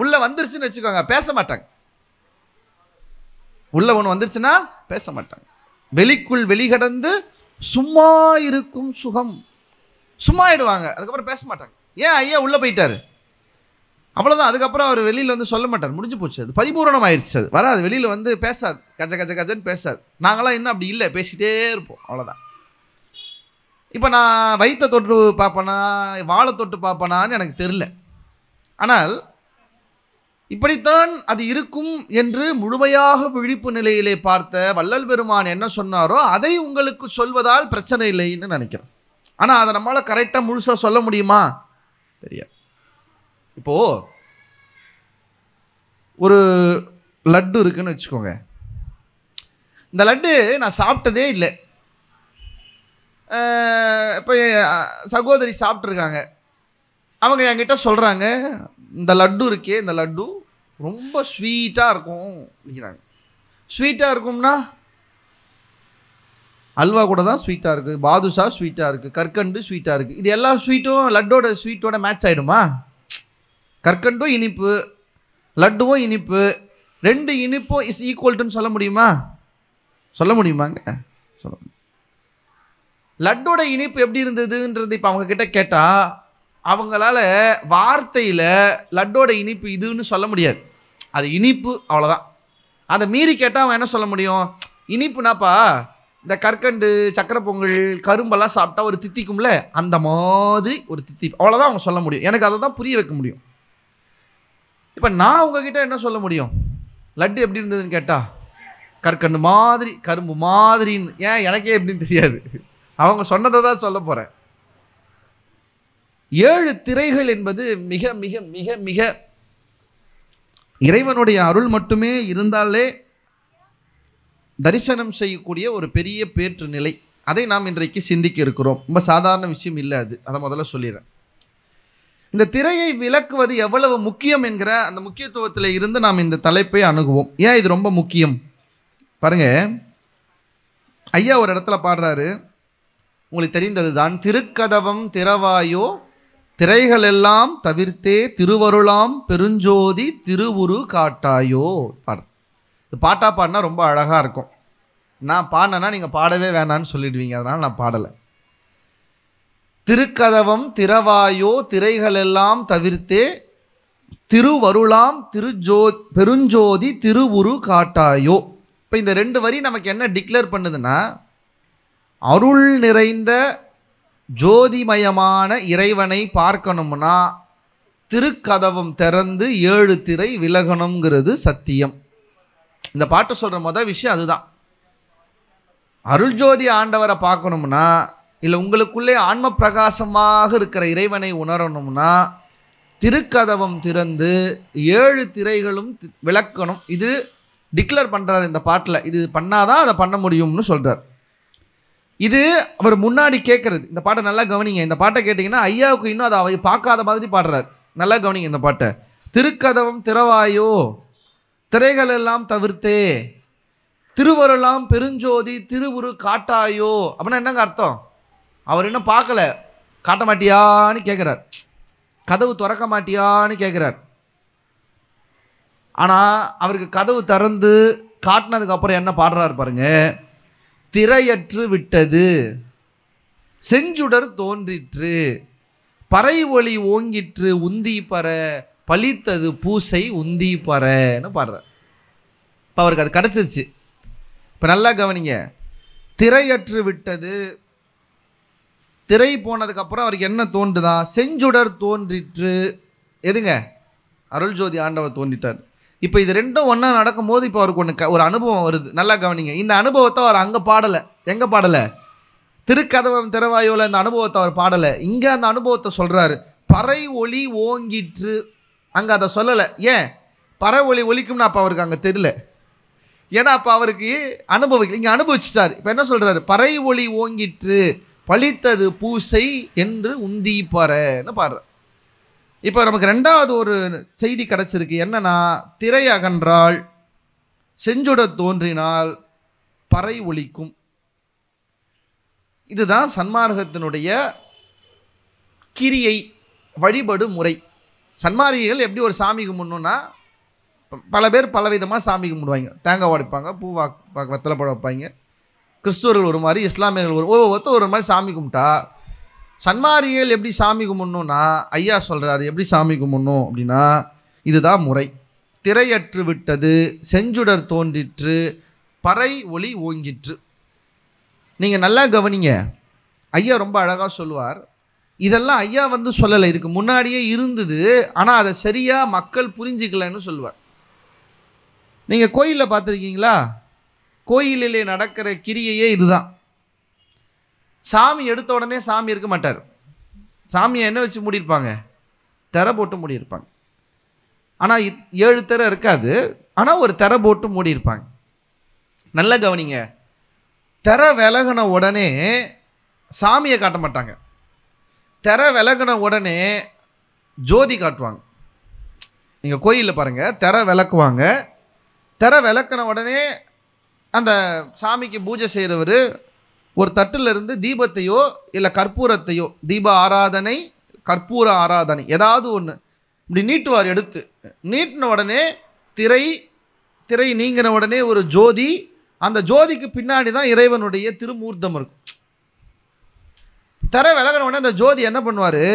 உள்ள வந்துருச்சுன்னு வச்சுக்கோங்க, பேச மாட்டாங்க. உள்ள ஒன்று வந்துருச்சுன்னா பேச மாட்டாங்க. வெளிக்குள் வெளிகடந்து சும்மா இருக்கும் சுகம், சும்மா ஆயிடுவாங்க. அதுக்கப்புறம் பேச மாட்டாங்க. ஏன்? ஐயா உள்ள போயிட்டாரு, அவ்வளோதான். அதுக்கப்புறம் அவர் வெளியில் வந்து சொல்ல மாட்டார், முடிஞ்சு போச்சு. அது பரிபூரணம் ஆயிடுச்சு. அது வராது, வெளியில் வந்து பேசாது, கஜ கஜ கஜன்னு பேசாது. நாங்களாம் இன்னும் அப்படி இல்லை, பேசிகிட்டே இருப்போம், அவ்வளோதான். இப்போ நான் வயிற்றை தொட்டு பார்ப்பேனா, வாழை தொட்டு பார்ப்பேனான்னு எனக்கு தெரில. ஆனால் இப்படித்தான் அது இருக்கும் என்று முழுமையாக விழிப்பு நிலையிலே பார்த்த வள்ளல் பெருமான் என்ன சொன்னாரோ அதை உங்களுக்கு சொல்வதால் பிரச்சனை இல்லைன்னு நினைக்கிறேன். ஆனால் அதை நம்மளால் கரெக்டாக முழுசாக சொல்ல முடியுமா? தெரியாது. இப்போ ஒரு லட்டு இருக்குன்னு வச்சுக்கோங்க. இந்த லட்டு நான் சாப்பிட்டதே இல்லை. இப்போ சகோதரி சாப்பிட்ருக்காங்க. அவங்க என்கிட்ட சொல்கிறாங்க, இந்த லட்டு இருக்கே, இந்த லட்டு ரொம்ப ஸ்வீட்டாக இருக்கும் அப்படிங்கிறாங்க. ஸ்வீட்டாக இருக்கும்னா அல்வா கூட தான் ஸ்வீட்டாக இருக்குது, பாதுஷா ஸ்வீட்டாக இருக்குது, கற்கண்டு ஸ்வீட்டாக இருக்குது. இது எல்லா ஸ்வீட்டும் லட்டோட ஸ்வீட்டோட மேட்ச் ஆகிடுமா? கற்கண்டும் இனிப்பு, லட்டுவும் இனிப்பு, 2 இனிப்பும் இஸ் ஈக்குவல்ட்டுன்னு சொல்ல முடியுமா? சொல்ல முடியுமாங்க? சொல்ல முடியும். லட்டோட இனிப்பு எப்படி இருந்ததுன்றது இப்போ அவங்க கிட்ட கேட்டால் அவங்களால வார்த்தையில் லட்டோட இனிப்பு இதுன்னு சொல்ல முடியாது. அது இனிப்பு, அவ்வளோதான். அதை மீறி கேட்டால் அவன் என்ன சொல்ல முடியும்? இனிப்புனாப்பா இந்த கற்கண்டு, சக்கரை பொங்கல், கரும்பெல்லாம் சாப்பிட்டா ஒரு தித்திக்கும்ல, அந்த மாதிரி ஒரு தித்தி, அவ்வளோதான் அவங்க சொல்ல முடியும். எனக்கு அதை தான் புரிய வைக்க முடியும். இப்போ நான் உங்ககிட்ட என்ன சொல்ல முடியும்? லட்டு எப்படி இருந்ததுன்னு கேட்டால் கற்கண்டு மாதிரி, கரும்பு மாதிரின்னு. ஏன் எனக்கே எப்படின்னு தெரியாது, அவங்க சொன்னதை தான் சொல்ல போகிறேன். 7 திரைகள் என்பது மிக மிக மிக மிக இறைவனுடைய அருள் மட்டுமே இருந்தாலே தரிசனம் செய்யக்கூடிய ஒரு பெரிய பேற்று நிலை. அதை நாம் இன்றைக்கு சிந்திக்க இருக்கிறோம். ரொம்ப சாதாரண விஷயம் இல்லை அது. அதை முதல்ல சொல்லிடுறேன். இந்த திரையை விளக்குவது எவ்வளவு முக்கியம் என்கிற அந்த முக்கியத்துவத்தில் இருந்து நாம் இந்த தலைப்பை அணுகுவோம். ஏன் இது ரொம்ப முக்கியம் பாருங்க. ஐயா ஒரு இடத்துல பாடுறாரு, உங்களுக்கு தெரிந்தது தான், திருக்கதவம் திறவாயோ திரைகள் எல்லாம் தவிர்த்தே திருவருளாம் பெருஞ்சோதி திருவுரு காட்டாயோ. பாடு. இது பாட்டா பாடினா ரொம்ப அழகாக இருக்கும். நான் பாடினேன்னா நீங்கள் பாடவே வேணான்னு சொல்லிடுவீங்க, அதனால் நான் பாடலை. திருக்கதவம் திறவாயோ திரைகள் எல்லாம் தவிர்த்தே திருவருளாம் பெருஞ்சோதி திருவுரு காட்டாயோ. இப்போ இந்த 2 வரி நமக்கு என்ன டிக்ளேர் பண்ணுதுன்னா, அருள் நிறைந்த ஜோதிமயமான இறைவனை பார்க்கணும்னா திருக்கதவம் திறந்து 7 திரை விலகணுங்கிறது சத்தியம். இந்த பாட்டு சொல்கிற முதல் விஷயம் அதுதான். அருள் ஜோதி ஆண்டவரை பார்க்கணும்னா, இல்லை உங்களுக்குள்ளே ஆன்ம பிரகாசமாக இருக்கிற இறைவனை உணரணும்னா திருக்கதவம் திறந்து 7 திரைகளும் விளக்கணும். இது டிக்ளேர் பண்ணுறார் இந்த பாட்டில். இது பண்ணாதான் அதை பண்ண முடியும்னு சொல்கிறார். இது அவர் முன்னாடி கேட்கறது. இந்த பாட்டை நல்லா கவனிங்க. இந்த பாட்டை கேட்டிங்கன்னா ஐயாவுக்கு இன்னும் அதை அவர் பார்க்காத மாதிரி பாடுறார். நல்லா கவனிங்க இந்த பாட்டை. திருக்கதவம் திறவாயோ, திரைகள் எல்லாம் தவிர்த்தே, திருவருளாம் பெருஞ்சோதி திருவுரு காட்டாயோ. அப்படின்னா என்னங்க அர்த்தம்? அவர் இன்னும் பார்க்கல, காட்ட மாட்டியான்னு கேட்குறார், கதவு திறக்க மாட்டியான்னு கேட்குறார். ஆனால் அவருக்கு கதவு திறந்து காட்டினதுக்கு அப்புறம் என்ன பாடுறாரு பாருங்க. திரையற்று விட்டது, செஞ்சுடர் தோன்றிற்று, பறை ஒளி ஓங்கிற்று, உந்தி பற பலித்தது பூசை உந்தி பறன்னு பாடுறார். இப்போ அவருக்கு அது கிடச்சிருச்சு. இப்போ நல்லா கவனிங்க, திரையற்று விட்டது, திரை போனதுக்கப்புறம் அவருக்கு என்ன தோன்றுதான்? செஞ்சுடர் தோன்றிற்று. எதுங்க? அருள் ஜோதி ஆண்டவர் தோன்றிட்டார். இப்போ இது ரெண்டும் ஒன்றா நடக்கும்போது இப்போ அவருக்கு ஒரு அனுபவம் வருது. நல்லா கவனிங்க, இந்த அனுபவத்தை அவர் அங்கே பாடலை. எங்கே பாடலை? திருக்கதவம் திறவாயோல இந்த அனுபவத்தை அவர் பாடலை. இங்கே அந்த அனுபவத்தை சொல்கிறாரு. பறை ஒளி ஓங்கிற்று, அங்கே அதை சொல்லலை. ஏன்? பறை ஒளி ஒலிக்கும்னு அப்போ அவருக்கு அங்கே தெரியல. ஏன்னா அப்போ அவருக்கு அனுபவிக்கல, இங்கே அனுபவிச்சிட்டார். இப்போ என்ன சொல்கிறாரு? பறை ஒளி ஓங்கிற்று, பலித்தது பூசை என்று உந்தி பறன்னு பாடுறார். இப்போ நமக்கு ரெண்டாவது ஒரு செய்தி கிடச்சிருக்கு. என்னன்னா, திரை அகன்றால், செஞ்சுடர் தோன்றினால் பறை ஒலிக்கும். இதுதான் சன்மார்க்கத்தினுடைய கிரியை, வழிபடு முறை. சன்மார்க்கிகள் எப்படி ஒரு சாமி கும்பிடணும்னா, பல பேர் பலவிதமாக சாமி கும்பிடுவாங்க. தேங்காய் உடைப்பாங்க, பூ வெத்தலை பழம் வைப்பாங்க. கிறிஸ்துவர்கள் ஒரு மாதிரி, இஸ்லாமியர்கள் ஒவ்வொருத்தர் ஒரு மாதிரி சாமி கும்பிட்டா, சன்மார்க்கிகள் எப்படி சாமி கும்பிடணும்னா ஐயா சொல்கிறாரு. எப்படி சாமி கும்பிடணும் அப்படின்னா, இதுதான் முறை. திரையற்று விட்டது, செஞ்சுடர் தோன்றிற்று, பறை ஒளி ஓங்கிற்று. நீங்கள் நல்லா கவனிங்க, ஐயா ரொம்ப அழகாக சொல்லுவார். இதெல்லாம் ஐயா சொல்லலை, இதுக்கு முன்னாடியே இருந்தது, ஆனால் அதை சரியாக மக்கள் புரிஞ்சிக்கலன்னு சொல்லுவார். நீங்கள் கோயிலில் பார்த்துருக்கீங்களா? கோயிலிலே நடக்கிற கிரியையே இதுதான். சாமி எடுத்த உடனே சாமி இருக்க மாட்டார். சாமியை என்ன வச்சு மூடியிருப்பாங்க? திரை போட்டு மூடியிருப்பாங்க. ஆனால் 7 திரை இருக்காது, ஆனால் ஒரு திரை போட்டு மூடியிருப்பாங்க. நல்ல கவனிங்க, திரை விலகின உடனே சாமியை காட்ட மாட்டாங்க. திரை விலகின உடனே ஜோதி காட்டுவாங்க. நீங்கள் கோயிலில் பாருங்கள், திரை விளக்குவாங்க. திரை விளக்கின உடனே அந்த சாமிக்கு பூஜை செய்கிறவர் ஒரு தட்டிலிருந்து தீபத்தையோ இல்லை கற்பூரத்தையோ, தீப ஆராதனை கற்பூர ஆராதனை ஏதாவது ஒன்று இப்படி நீட்டுவார். எடுத்து நீட்டின உடனே திரை நீங்கின உடனே ஒரு ஜோதி, அந்த ஜோதிக்கு பின்னாடி தான் இறைவனுடைய திருமூர்த்தம் இருக்கும். திரை விலகின உடனே அந்த ஜோதி என்ன பண்ணுவார்?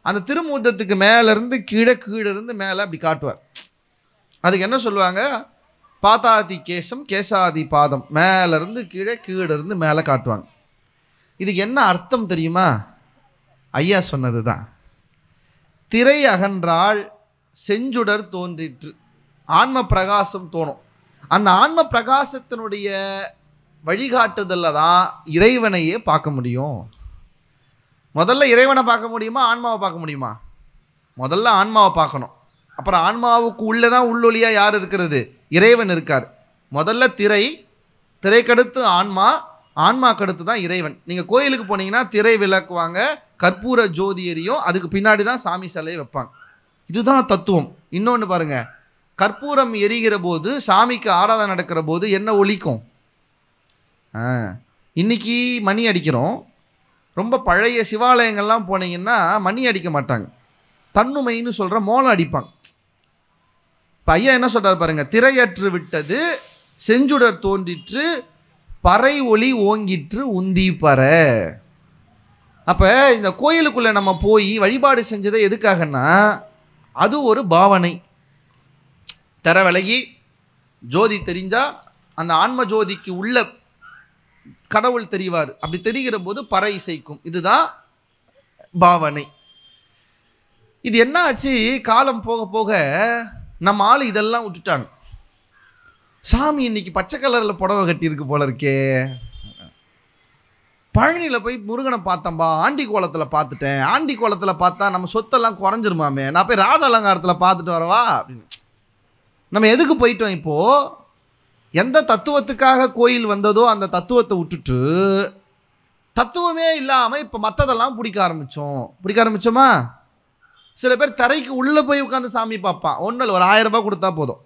அந்த திருமூர்த்தத்துக்கு மேலேருந்து கீழே, கீழே இருந்து மேலே அப்படி காட்டுவார். அதுக்கு என்ன சொல்லுவாங்க? பாதாதி கேசம் கேசாதி பாதம். மேலேருந்து கீழே, கீழே இருந்து மேலே காட்டுவாங்க. இதுக்கு என்ன அர்த்தம் தெரியுமா? ஐயா சொன்னது தான். திரை அகன்றால் செஞ்சுடர் தோன்றிற்று, ஆன்ம பிரகாசம் தோணும். அந்த ஆன்ம பிரகாசத்தினுடைய வழிகாட்டுதலில் தான் இறைவனையே பார்க்க முடியும். முதல்ல இறைவனை பார்க்க முடியுமா, ஆன்மாவை பார்க்க முடியுமா? முதல்ல ஆன்மாவை பார்க்கணும். அப்புறம் ஆன்மாவுக்கு உள்ளே தான் உள்ளொலியாக யார் இருக்கிறது? இறைவன் இருக்கார். முதல்ல திரைக்கடுத்து ஆன்மா, ஆன்மாக்கடுத்து தான் இறைவன். நீங்கள் கோயிலுக்கு போனீங்கன்னா திரை விளக்குவாங்க, கற்பூர ஜோதி எரியும், அதுக்கு பின்னாடி தான் சாமி சிலையை வைப்பாங்க. இதுதான் தத்துவம். இன்னொன்று பாருங்க, கற்பூரம் எரிகிற போது, சாமிக்கு ஆராதனை நடக்கிற போது என்ன ஒலிக்கும்? இன்னைக்கு மணி அடிக்கிறோம். ரொம்ப பழைய சிவாலயங்கள்லாம் போனீங்கன்னா மணி அடிக்க மாட்டாங்க, தன்னுமைன்னு சொல்கிற மோளம் அடிப்பாங்க. இப்போ ஐயா என்ன சொல்கிறார் பாருங்க, திரையற்று விட்டது, செஞ்சுடர் தோன்றிற்று, பறை ஒளி ஓங்கிற்று, உந்தி பற. அப்போ இந்த கோயிலுக்குள்ளே நம்ம போய் வழிபாடு செஞ்சதை எதுக்காகன்னா, அது ஒரு பாவனை. திரை விலகி ஜோதி தெரிஞ்சால் அந்த ஆன்ம ஜோதிக்கு உள்ள கடவுள் தெரிவார். அப்படி தெரிகிற போது பறை இசைக்கும். இதுதான் பாவனை. இது என்ன ஆச்சு? காலம் போக போக நம்ம ஆள் இதெல்லாம் விட்டுட்டாங்க. சாமி இன்னைக்கு பச்சை கலரில் புடவை கட்டியிருக்கு போல இருக்கே, பழனியில் போய் முருகனை பார்த்தம்பா, ஆண்டி கோலத்தில் பார்த்துட்டேன், ஆண்டி கோலத்தில் பார்த்தா நம்ம சொத்தெல்லாம் குறைஞ்சிருமாமே, நான் போய் ராஜ அலங்காரத்தில் பார்த்துட்டு வரவா அப்படின்னு நம்ம எதுக்கு போயிட்டோம்? இப்போது எந்த தத்துவத்துக்காக கோயில் வந்ததோ அந்த தத்துவத்தை விட்டுட்டு தத்துவமே இல்லாமல் இப்போ மற்றதெல்லாம் பிடிக்க ஆரம்பித்தோமா? சில பேர் தரைக்கு உள்ளே போய் உட்காந்து சாமி பார்ப்பான். ஒன்றும் இல்லை, ஒரு 1000 ரூபாய் கொடுத்தா போதும்.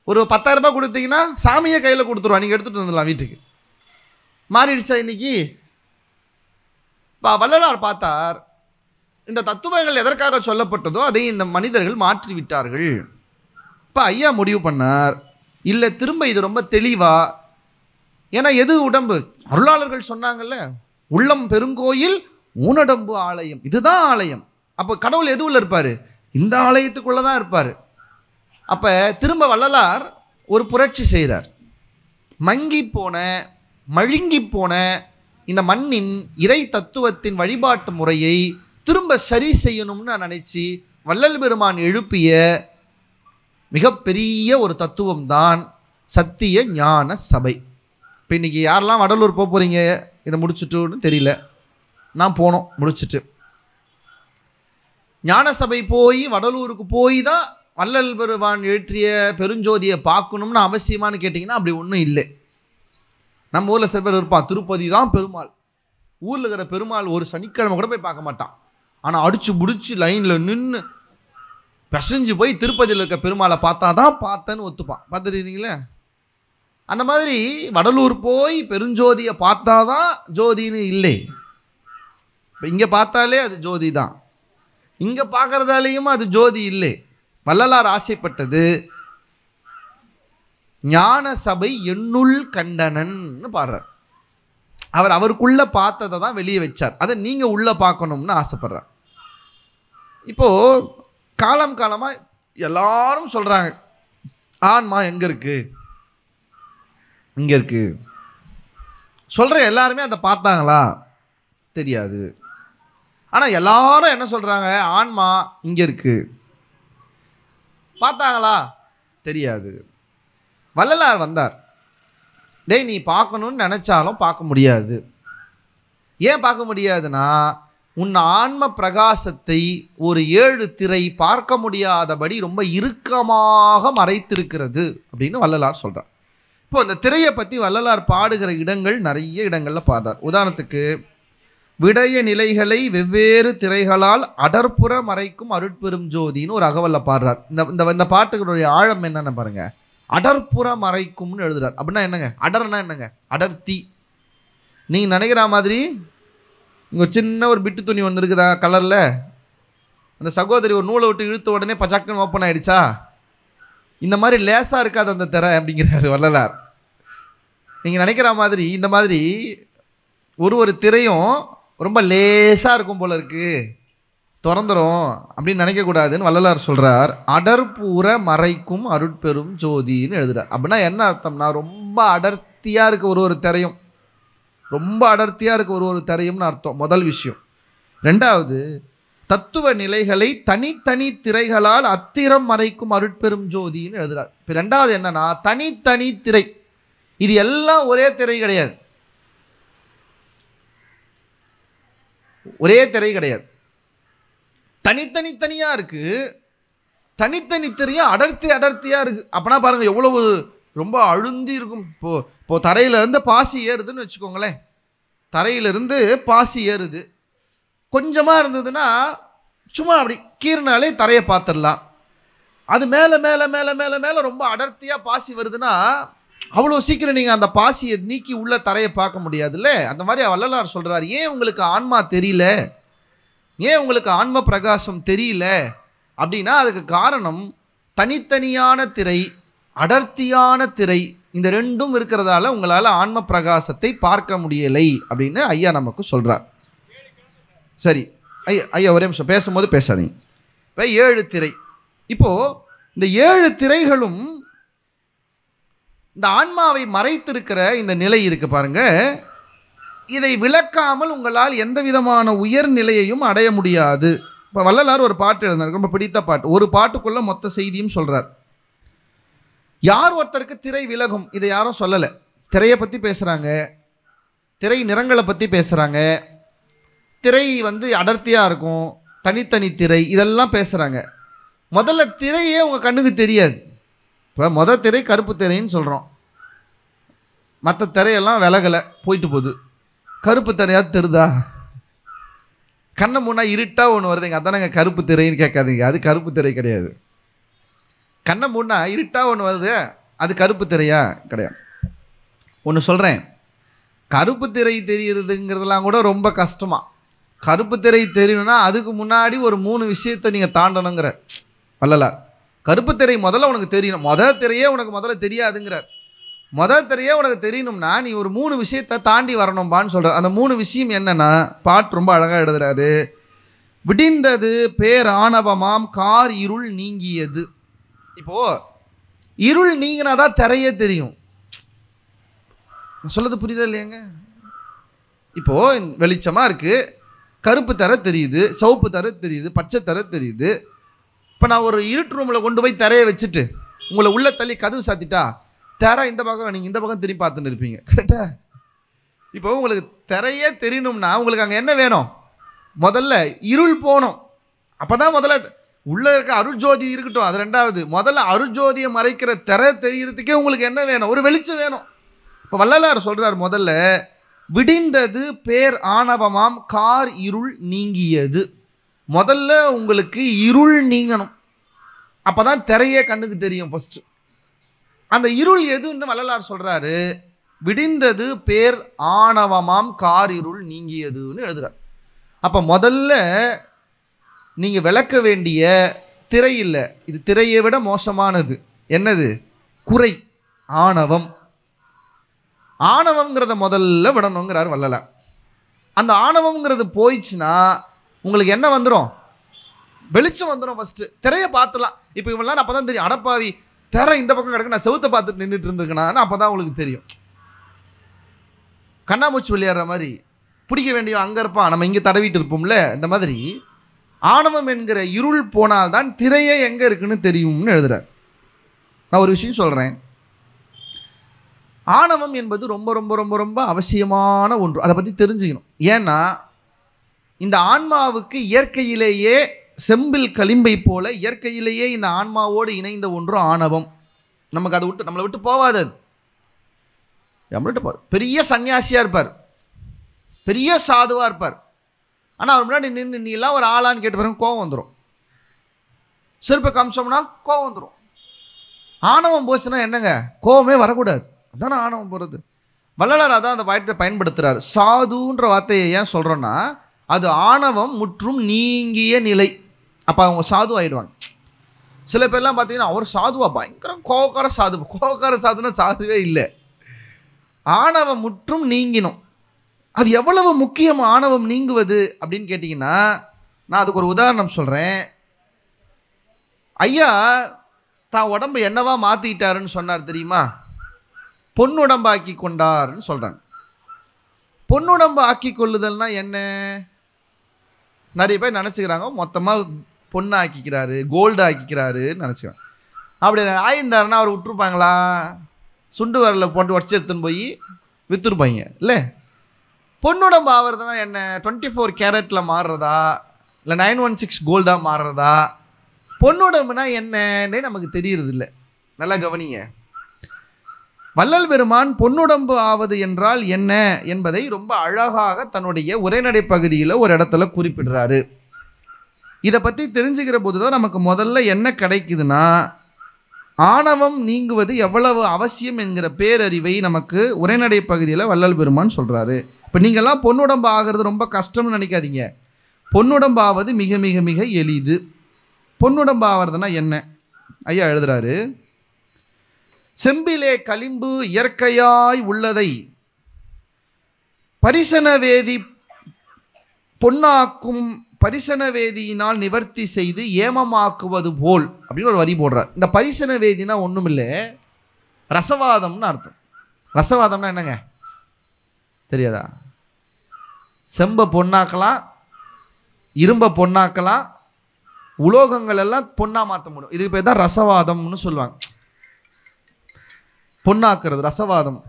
ஒரு 10,000 ரூபாய் கொடுத்தீங்கன்னா சாமியை கையில் கொடுத்துருவான், நீங்கள் எடுத்துகிட்டு வந்துடலாம் வீட்டுக்கு. மாறிடுச்சா இன்னைக்கு? வள்ளலார் பார்த்தார், இந்த தத்துவங்கள் எதற்காக சொல்லப்பட்டதோ அதை இந்த மனிதர்கள் மாற்றி விட்டார்கள். இப்போ ஐயா முடிவு பண்ணார், இல்லை திரும்ப இது ரொம்ப தெளிவா, ஏன்னா எது உடம்பு? அருளாளர்கள் சொன்னாங்கல்ல, உள்ளம் பெருங்கோயில் ஊனடம்பு ஆலயம், இதுதான் ஆலயம். அப்போ கடவுள் எது உள்ள இருப்பார்? இந்த ஆலயத்துக்குள்ளே தான் இருப்பார். அப்போ திரும்ப வள்ளலார் ஒரு புரட்சி செய்கிறார். மங்கி போன மழுங்கி போன இந்த மண்ணின் இறை தத்துவத்தின் வழிபாட்டு முறையை திரும்ப சரி செய்யணும்னு நான் நினச்சி வள்ளல் பெருமான் எழுப்பிய மிகப்பெரிய ஒரு தத்துவம் தான் சத்திய ஞான சபை. இப்போ இன்றைக்கி யாரெல்லாம் வடலூர் போக போகிறீங்க இதை முடிச்சுட்டுன்னு தெரியல, நான் போனோம் முடிச்சுட்டு. ஞான சபை போய் வடலூருக்கு போய் தான் வள்ளல் பெருமான் ஏற்றிய பெருஞ்சோதியை பார்க்கணும்னு அவசியமானு கேட்டிங்கன்னா அப்படி ஒன்றும் இல்லை. நம்ம ஊரில் சில பேர் இருப்பான், திருப்பதி தான் பெருமாள், ஊரில் இருக்கிற பெருமாள் ஒரு சனிக்கிழமை கூட போய் பார்க்க மாட்டான். ஆனால் அடிச்சு முடிச்சு லைனில் நின்று பிசைஞ்சு போய் திருப்பதியில் இருக்க பெருமாளை பார்த்தா தான் பார்த்தேன்னு ஒத்துப்பான். பார்த்துருக்கீங்களே? அந்த மாதிரி வடலூர் போய் பெருஞ்சோதியை பார்த்தா தான் ஜோதின்னு இல்லை. இப்போ இங்கே பார்த்தாலே அது ஜோதி தான், இங்கே பார்க்குறதாலேயும் அது ஜோதி இல்லை. வள்ளலார் ஆசைப்பட்டது ஞான சபை என்னுள் கண்டனன்னு பாடுறார். அவருக்குள்ள பார்த்ததை தான் வெளியே வச்சார், அதை நீங்கள் உள்ளே பார்க்கணும்னு ஆசைப்படுறார். இப்போது காலமாக எல்லாரும் சொல்கிறாங்க, ஆன்மா எங்கே இருக்குது, இங்கே இருக்குது. சொல்கிற எல்லாருமே அதை பார்த்தாங்களா? தெரியாது. ஆனால் எல்லாரும் என்ன சொல்கிறாங்க? ஆன்மா இங்கே இருக்குது. பார்த்தாங்களா? தெரியாது. வள்ளலார் வந்தார், டேய் நீ பார்க்கணுன்னு நினச்சாலும் பார்க்க முடியாது. ஏன் பார்க்க முடியாதுன்னா, உன் ஆன்ம பிரகாசத்தை ஒரு 7 திரை பார்க்க முடியாதபடி ரொம்ப இறுக்கமாக மறைத்திருக்கிறது அப்படின்னு வள்ளலார் சொல்கிறார். இப்போ இந்த திரையை பற்றி வள்ளலார் பாடுகிற இடங்கள் நிறைய இடங்களில் பாடுறார். உதாரணத்துக்கு, விடய நிலைகளை வெவ்வேறு திரைகளால் அடற்புற மறைக்கும் அருட்பெரும் ஜோதின்னு ஒரு அகவல்ல பாடுறார். இந்த பாட்டுகளுடைய ஆழம் என்னன்னு பாருங்க. அடற்புற மறைக்கும்னு எழுதுறார். அப்படின்னா என்னங்க? அடர்னா என்னங்க? அடர்த்தி. நீங்கள் நினைக்கிற மாதிரி இங்கே சின்ன ஒரு பிட்டு துணி ஒன்று இருக்குதா கலரில், அந்த சகோதரி ஒரு நூலை விட்டு இழுத்த உடனே பச்சாக்குன்னு ஓப்பன் ஆகிடுச்சா? இந்த மாதிரி லேசாக இருக்காது அந்த திரை அப்படிங்கிறாரு வள்ளலார். நீங்கள் நினைக்கிற மாதிரி இந்த மாதிரி ஒரு திரையும் ரொம்ப லேசாக இருக்கும் போல இருக்குது, திறந்துடும் அப்படின்னு நினைக்கக்கூடாதுன்னு வள்ளலார் சொல்கிறார். அடற்பூர மறைக்கும் அருட்பெரும் ஜோதின்னு எழுதுறார். அப்படின்னா என்ன அர்த்தம்னா, ரொம்ப அடர்த்தியாக இருக்க ஒரு திரையும், ரொம்ப அடர்த்தியாக இருக்க ஒரு திரையும்னு அர்த்தம். முதல் விஷயம். ரெண்டாவது, தத்துவ நிலைகளை தனித்தனி திரைகளால் அத்திரம் மறைக்கும் அருட்பெரும் ஜோதின்னு எழுதுறார். இப்போ ரெண்டாவது என்னன்னா, தனித்தனி திரை. இது எல்லாம் ஒரே திரை கிடையாது, ஒரே திரை கிடையாது, தனித்தனியாக இருக்குது. தனித்தனி திரையாக அடர்த்தியாக இருக்குது. அப்படின்னா பாருங்கள் எவ்வளவு ரொம்ப அழுந்தி இருக்கும். இப்போது தரையிலேருந்து பாசி ஏறுதுன்னு வச்சுக்கோங்களேன், தரையிலிருந்து பாசி ஏறுது, கொஞ்சமாக இருந்ததுன்னா சும்மா அப்படி கீறினாலே தரையை பார்த்துடலாம். அது மேலே மேலே மேலே மேலே மேலே ரொம்ப அடர்த்தியாக பாசி வருதுன்னா அவ்வளோ சீக்கிரம் நீங்கள் அந்த பாசியை நீக்கி உள்ள தரையை பார்க்க முடியாதுல்ல. அந்த மாதிரி வள்ளலார் சொல்கிறார், ஏன் உங்களுக்கு ஆன்மா தெரியல, ஏன் உங்களுக்கு ஆன்ம பிரகாசம் தெரியல அப்படின்னா, அதுக்கு காரணம் தனித்தனியான திரை, அடர்த்தியான திரை, இந்த ரெண்டும் இருக்கிறதால உங்களால் ஆன்ம பிரகாசத்தை பார்க்க முடியலை அப்படின்னு ஐயா நமக்கு சொல்கிறார். சரி ஐயா ஒரே நிமிஷம், பேசும்போது பேசாதீங்க. இப்போ 7 திரை. இப்போது இந்த 7 திரைகளும் இந்த ஆன்மாவை மறைத்திருக்கிற இந்த நிலை இருக்குது பாருங்க. இதை விளக்காமல் உங்களால் எந்த விதமான உயர்நிலையையும் அடைய முடியாது. இப்போ வள்ளலார் ஒரு பாட்டு எழுதினார், ரொம்ப பிடித்த பாட்டு. ஒரு பாட்டுக்குள்ள மொத்த செய்தியும் சொல்கிறார். யார் ஒருத்தருக்கு திரை விலகும் இதை யாரும் சொல்லலை. திரையை பற்றி பேசுகிறாங்க, திரை நிறங்களை பற்றி பேசுகிறாங்க, திரை அடர்த்தியாக இருக்கும், தனித்தனி திரை, இதெல்லாம் பேசுகிறாங்க. முதல்ல திரையே உங்கள் கண்ணுக்கு தெரியாது. இப்போ முதல் திரை கருப்பு திரைன்னு சொல்கிறோம், மற்ற திரையெல்லாம் விலகலை போயிட்டு போகுது. கருப்பு திரையாவது தெரியுதா? கண்ணை மூணா இருட்டாக ஒன்று வருதுங்க, அதானங்க கருப்பு திரைன்னு கேட்காதீங்க, அது கருப்பு திரை கிடையாது. கண்ணை மூணா இருட்டாக ஒன்று வருது, அது கருப்பு திரையா கிடையாது. ஒன்று சொல்கிறேன், கருப்பு திரை தெரியுறதுங்கிறதுலாம் கூட ரொம்ப கஷ்டமா. கருப்பு திரை தெரியணும்னா அதுக்கு முன்னாடி ஒரு 3 விஷயத்தை நீங்கள் தாண்டணுங்கிற வள்ளலார். கருப்பு திரை முதல்ல உனக்கு தெரியணும், முதல் திரையே உனக்கு முதல்ல தெரியாதுங்கிறார். முதல் திரையே உனக்கு தெரியணும்னா நீ ஒரு 3 விஷயத்தை தாண்டி வரணும்பான்னு சொல்கிறார். அந்த 3 விஷயம் என்னன்னா, பாட்டு ரொம்ப அழகாக எழுதுறாரு. விடிந்தது பேர் ஆணவமாம் கார் இருள் நீங்கியது. இப்போது இருள் நீங்கினாதான் திரையே தெரியும். சொல்றது புரியுதா இல்லையாங்க? இப்போது வெளிச்சமாக இருக்குது, கருப்பு தர தெரியுது, சிவப்பு தர தெரியுது, பச்சை தர தெரியுது. இப்போ நான் ஒரு இருட்டு ரூமில் கொண்டு போய் திரையை வச்சுட்டு உங்களை உள்ள தள்ளி கதவு சாத்திட்டா திரை இந்த பக்கம், நீங்கள் இந்த பக்கம் திரும்பி பார்த்துன்னு இருப்பீங்க. கரெக்டா? இப்போ உங்களுக்கு திரையே தெரியணும்னா உங்களுக்கு அங்கே என்ன வேணும்? முதல்ல இருள் போகணும். அப்போ தான் முதல்ல உள்ளே இருக்க அருட்ஜோதி இருக்கட்டும், அது ரெண்டாவது. முதல்ல அருட்ஜோதியை மறைக்கிற திரை தெரியறதுக்கே உங்களுக்கு என்ன வேணும்? ஒரு வெளிச்சம் வேணும். இப்போ வள்ளலார் சொல்கிறார், முதல்ல விடிந்தது பேர் ஆணவமாம் கார் இருள் நீங்கியது. முதல்ல உங்களுக்கு இருள் நீங்கணும், அப்போ தான் திரையே கண்ணுக்கு தெரியும் ஃபஸ்ட்டு. அந்த இருள் எதுன்னு வள்ளலார் சொல்கிறாரு, விடிந்தது பேர் ஆணவமாம் கார் இருள் நீங்கியதுன்னு எழுதுகிறார். அப்போ முதல்ல நீங்கள் விளக்க வேண்டிய திரை இல்லை, இது திரையை விட மோசமானது. என்னது? குறை, ஆணவம். ஆணவங்கிறத முதல்ல விடணுங்கிறார் வள்ளலார். அந்த ஆணவங்கிறது போயிடுச்சுன்னா உங்களுக்கு என்ன வந்துடும்? வெளிச்சம் வந்துடும். ஃபஸ்ட்டு திரையை பார்த்துலாம். இப்போ இவெல்லாம் அப்போ தான் தெரியும், அடப்பாவி திரை இந்த பக்கம் கிடக்கு, நான் செவுத்தை பார்த்துட்டு நின்றுட்டு இருந்திருக்கேனா, அப்போ தான் உங்களுக்கு தெரியும். கண்ணாமூச்சி விளையாடுற மாதிரி பிடிக்க வேண்டிய அங்கே இருப்பான், நம்ம இங்கே தடவிட்டு இருப்போம்ல. இந்த மாதிரி ஆணவம் என்கிற இருள் போனால்தான் திரையே எங்கே இருக்குன்னு தெரியும்னு எழுதுறார். நான் ஒரு விஷயம் சொல்கிறேன், ஆணவம் என்பது ரொம்ப ரொம்ப ரொம்ப ரொம்ப அவசியமான ஒன்று. அதை பற்றி தெரிஞ்சுக்கணும். ஏன்னா இந்த ஆன்மாவுக்கு இயற்கையிலேயே செம்பில் களிம்பை போல இயற்கையிலேயே இந்த ஆன்மாவோடு இணைந்த ஒன்று ஆணவம். நமக்கு அதை விட்டு நம்மளை விட்டு போவாது. அது நம்மள்கிட்ட போகாது. பெரிய சன்னியாசியாக இருப்பார், பெரிய சாதுவாக இருப்பார். ஆனால் அவர் முன்னாடி நின்று நீ எல்லாம் ஒரு ஆளான்னு கேட்ட பிறகு கோவம் வந்துடும். செருப்பை காமிச்சோம்னா கோவம் வந்துடும். ஆணவம் போச்சுன்னா என்னங்க? கோவமே வரக்கூடாது. அதானே ஆணவம் போகிறது. வள்ளலார் அதான் அந்த வார்த்தையை பயன்படுத்துகிறார். சாதுன்ற வார்த்தையை ஏன் சொல்கிறோன்னா, அது ஆணவம் முற்றும் நீங்கிய நிலை. அப்போ அவங்க சாது ஆகிடுவாங்க. சில பேர்லாம் பார்த்தீங்கன்னா அவர் சாதுவா, பயங்கர கோவக்கார சாது. கோவக்கார சாதுன்னா சாதுவே இல்லை. ஆணவம் முற்றும் நீங்கினோம். அது எவ்வளவு முக்கியம் ஆணவம் நீங்குவது அப்படின்னு கேட்டிங்கன்னா, நான் அதுக்கு ஒரு உதாரணம் சொல்கிறேன். ஐயா தான் உடம்பு என்னவா மாற்றிக்கிட்டாருன்னு சொன்னார் தெரியுமா? பொன்னுடம்பாக்கி கொண்டார்ன்னு சொல்கிறாங்க. பொன்னுடம்பு ஆக்கி கொள்ளுதல்னா என்ன? நிறைய பேர் நினச்சிக்கிறாங்க மொத்தமாக பொண்ணை ஆக்கிக்கிறாரு, கோல்டு ஆக்கிக்கிறாருன்னு நினச்சிக்கிறாங்க. அப்படி ஆயிருந்தாருன்னா அவர் விட்டுருப்பாங்களா? சுண்டு வரல போட்டு உடச்சி எடுத்துன்னு போய் விற்றுருப்பாங்க இல்லை? பொன்னுடம்பு ஆகிறதுனா என்ன? 24 கேரட்டில் மாறுறதா, இல்லை 916 கோல்டாக மாறுறதா? பொன்னுடம்புனா என்னன்னே நமக்கு தெரியறது இல்லை. நல்லா கவனிங்க. வள்ளல் பெருமான் பொன்னுடம்பு ஆவது என்றால் என்ன என்பதை ரொம்ப அழகாக தன்னுடைய உரைநடை பகுதியில் ஒரு இடத்துல குறிப்பிடுறாரு. இதை பற்றி தெரிஞ்சுக்கிற போது தான் நமக்கு முதல்ல என்ன கிடைக்குதுன்னா, ஆணவம் நீங்குவது எவ்வளவு அவசியம் என்கிற பேரறிவை நமக்கு உரைநடை பகுதியில் வள்ளல் பெருமான் சொல்கிறாரு. இப்போ நீங்கள்லாம் பொன்னுடம்பு ஆகிறது ரொம்ப கஷ்டம்னு நினைக்காதீங்க. பொன்னுடம்பு ஆவது மிக மிக மிக எளிது. பொன்னுடம்பு ஆவதுன்னா என்ன? ஐயா எழுதுறாரு, செம்பிலே களிம்பு இயற்கையாய் உள்ளதை பரிசனவேதி பொன்னாக்கும் பரிசனவேதியினால் நிவர்த்தி செய்து ஏமமாக்குவது போல் அப்படின்னு ஒரு வரி போடுறார். இந்த பரிசனவேதினா ஒன்றும் இல்லை, ரசவாதம்னு அர்த்தம். ரசவாதம்னா என்னங்க தெரியாதா? செம்பை பொன்னாக்கலாம், இரும்பை பொன்னாக்கலாம், உலோகங்கள் எல்லாம் பொண்ணா மாற்ற முடியும். இதுக்கு பேர் தான் ரசவாதம்னு சொல்லுவாங்க. பொண்ணாக்குறது ரசவாதம்.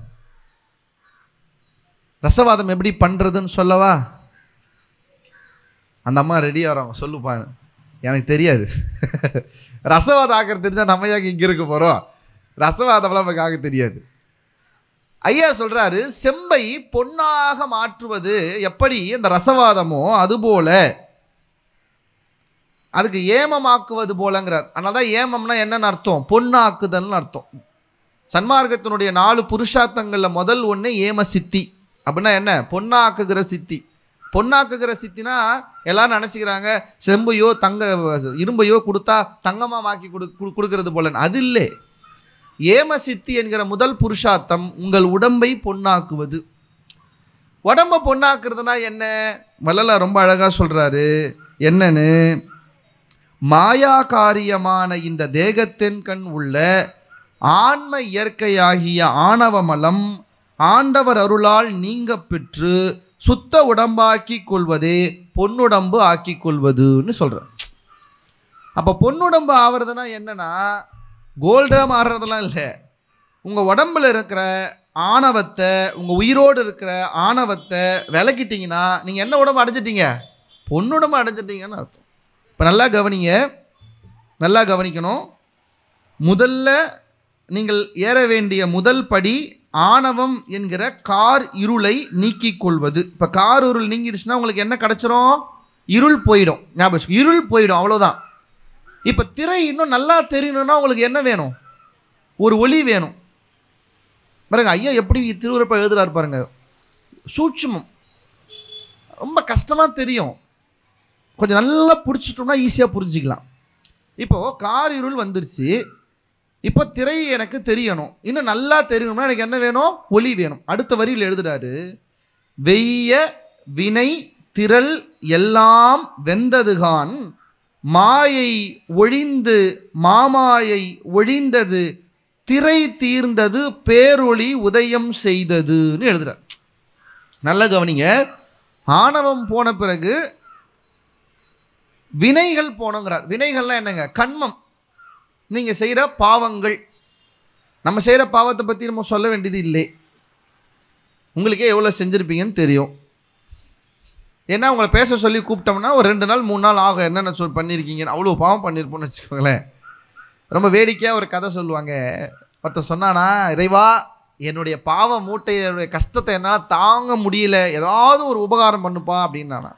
ரசவாதம் எப்படி பண்றதுன்னு சொல்லவா? அந்த அம்மா ரெடி ஆகிறோம், சொல்லுப்பான்னு. எனக்கு தெரியாது. ரசவாதம் ஆக்கிறது தெரிஞ்சா நம்ம ஏன் இங்கே இருக்க போகிறோம்? ரசவாதம்லாம் நமக்கு ஆக தெரியாது. ஐயா சொல்றாரு, செம்பை பொன்னாக மாற்றுவது எப்படி இந்த ரசவாதமோ அதுபோல அதுக்கு ஏமமாக்குவது போலங்கிறார். அதனால தான் ஏமம்னா என்னன்னு அர்த்தம்? பொன்னாக்குதல்னு அர்த்தம். சன்மார்க்கத்தினுடைய 4 புருஷார்த்தங்களில் முதல் ஒன்று ஏம சித்தி. அப்படின்னா என்ன? பொன்னாக்குகிற சித்தி. பொன்னாக்குகிற சித்தினா எல்லாரும் நினச்சிக்கிறாங்க செம்பையோ இரும்பையோ கொடுத்தா தங்கமாக மாக்கி கொடுக்கறது போல. அது இல்லை. ஏம சித்தி என்கிற முதல் புருஷார்த்தம் உங்கள் உடம்பை பொன்னாக்குவது. உடம்பை பொன்னாக்குறதுனா என்ன? வள்ளலார் ரொம்ப அழகாக சொல்கிறாரு. என்னன்னு, மாயா காரியமான இந்த தேகத்தின் கண் உள்ள ஆன்ம இயற்கையாகிய ஆணவமலம் ஆண்டவர் அருளால் நீங்க பெற்று சுத்த உடம்பாக்கி கொள்வதே பொன்னுடம்பு ஆக்கி கொள்வதுன்னு சொல்கிறேன். அப்போ பொன்னுடம்பு ஆவறதுனா என்னன்னா, கோல்டாக மாறுறதெல்லாம் இல்லை. உங்கள் உடம்பில் இருக்கிற ஆணவத்தை, உங்கள் உயிரோடு இருக்கிற ஆணவத்தை விலக்கிட்டீங்கன்னா நீங்கள் என்ன உடம்பு அடைஞ்சிட்டீங்க? பொன்னுடம்பு அடைஞ்சிட்டீங்கன்னு அர்த்தம். இப்போ நல்லா கவனிங்க, நல்லா கவனிக்கணும். முதல்ல நீங்கள் ஏற வேண்டிய முதல் படி ஆணவம் என்கிற கார் இருளை நீக்கிக் கொள்வது. இப்போ கார் இருள் நீங்கிடுச்சுன்னா உங்களுக்கு என்ன கிடச்சிரும்? இருள் போயிடும். ஞாபகம், இருள் போயிடும், அவ்வளோதான். இப்போ திரை இன்னும் நல்லா தெரியணும்னா உங்களுக்கு என்ன வேணும்? ஒரு ஒளி வேணும். பாருங்க ஐயா எப்படி திருவுருப்ப எழுதுறாரு பாருங்க. சூட்சுமம், ரொம்ப கஷ்டமாக தெரியும். கொஞ்சம் நல்லா பிடிச்சிட்டோம்னா ஈஸியாக புரிஞ்சிக்கலாம். இப்போது கார் இருள் வந்துருச்சு. இப்போ திரை எனக்கு தெரியணும். இன்னும் நல்லா தெரியணும்னா எனக்கு என்ன வேணும்? ஒளி வேணும். அடுத்த வரியில் எழுதுறாரு, வெய்ய வினை திரள் எல்லாம் வெந்ததுகான் மாயை ஒழிந்து மாமாயை ஒழிந்தது திரை தீர்ந்தது பேரொளி உதயம் செய்ததுன்னு எழுதுறார். நல்ல கவனிங்க. ஆணவம் போன பிறகு வினைகள் போனோங்கிறார். வினைகள்லாம் என்னங்க? கண்மம், நீங்கள் செய்கிற பாவங்கள். நம்ம செய்கிற பாவத்தை பற்றி நம்ம சொல்ல வேண்டியது இல்லை. உங்களுக்கே எவ்வளோ செஞ்சுருப்பீங்கன்னு தெரியும். ஏன்னா உங்களை பேச சொல்லி கூப்பிட்டோம்னா ஒரு 2 நாள் 3 நாள் ஆகும். என்னென்ன பண்ணியிருக்கீங்கன்னு அவ்வளோ பாவம் பண்ணியிருப்போம்னு வச்சுக்கோங்களேன். ரொம்ப வேடிக்கையாக ஒரு கதை சொல்லுவாங்க. ஒருத்தர் சொன்னானா, இறைவா என்னுடைய பாவ மூட்டையுடைய கஷ்டத்தை என்னால் தாங்க முடியல, ஏதாவது ஒரு உபகாரம் பண்ணுப்பா அப்படின்னானா.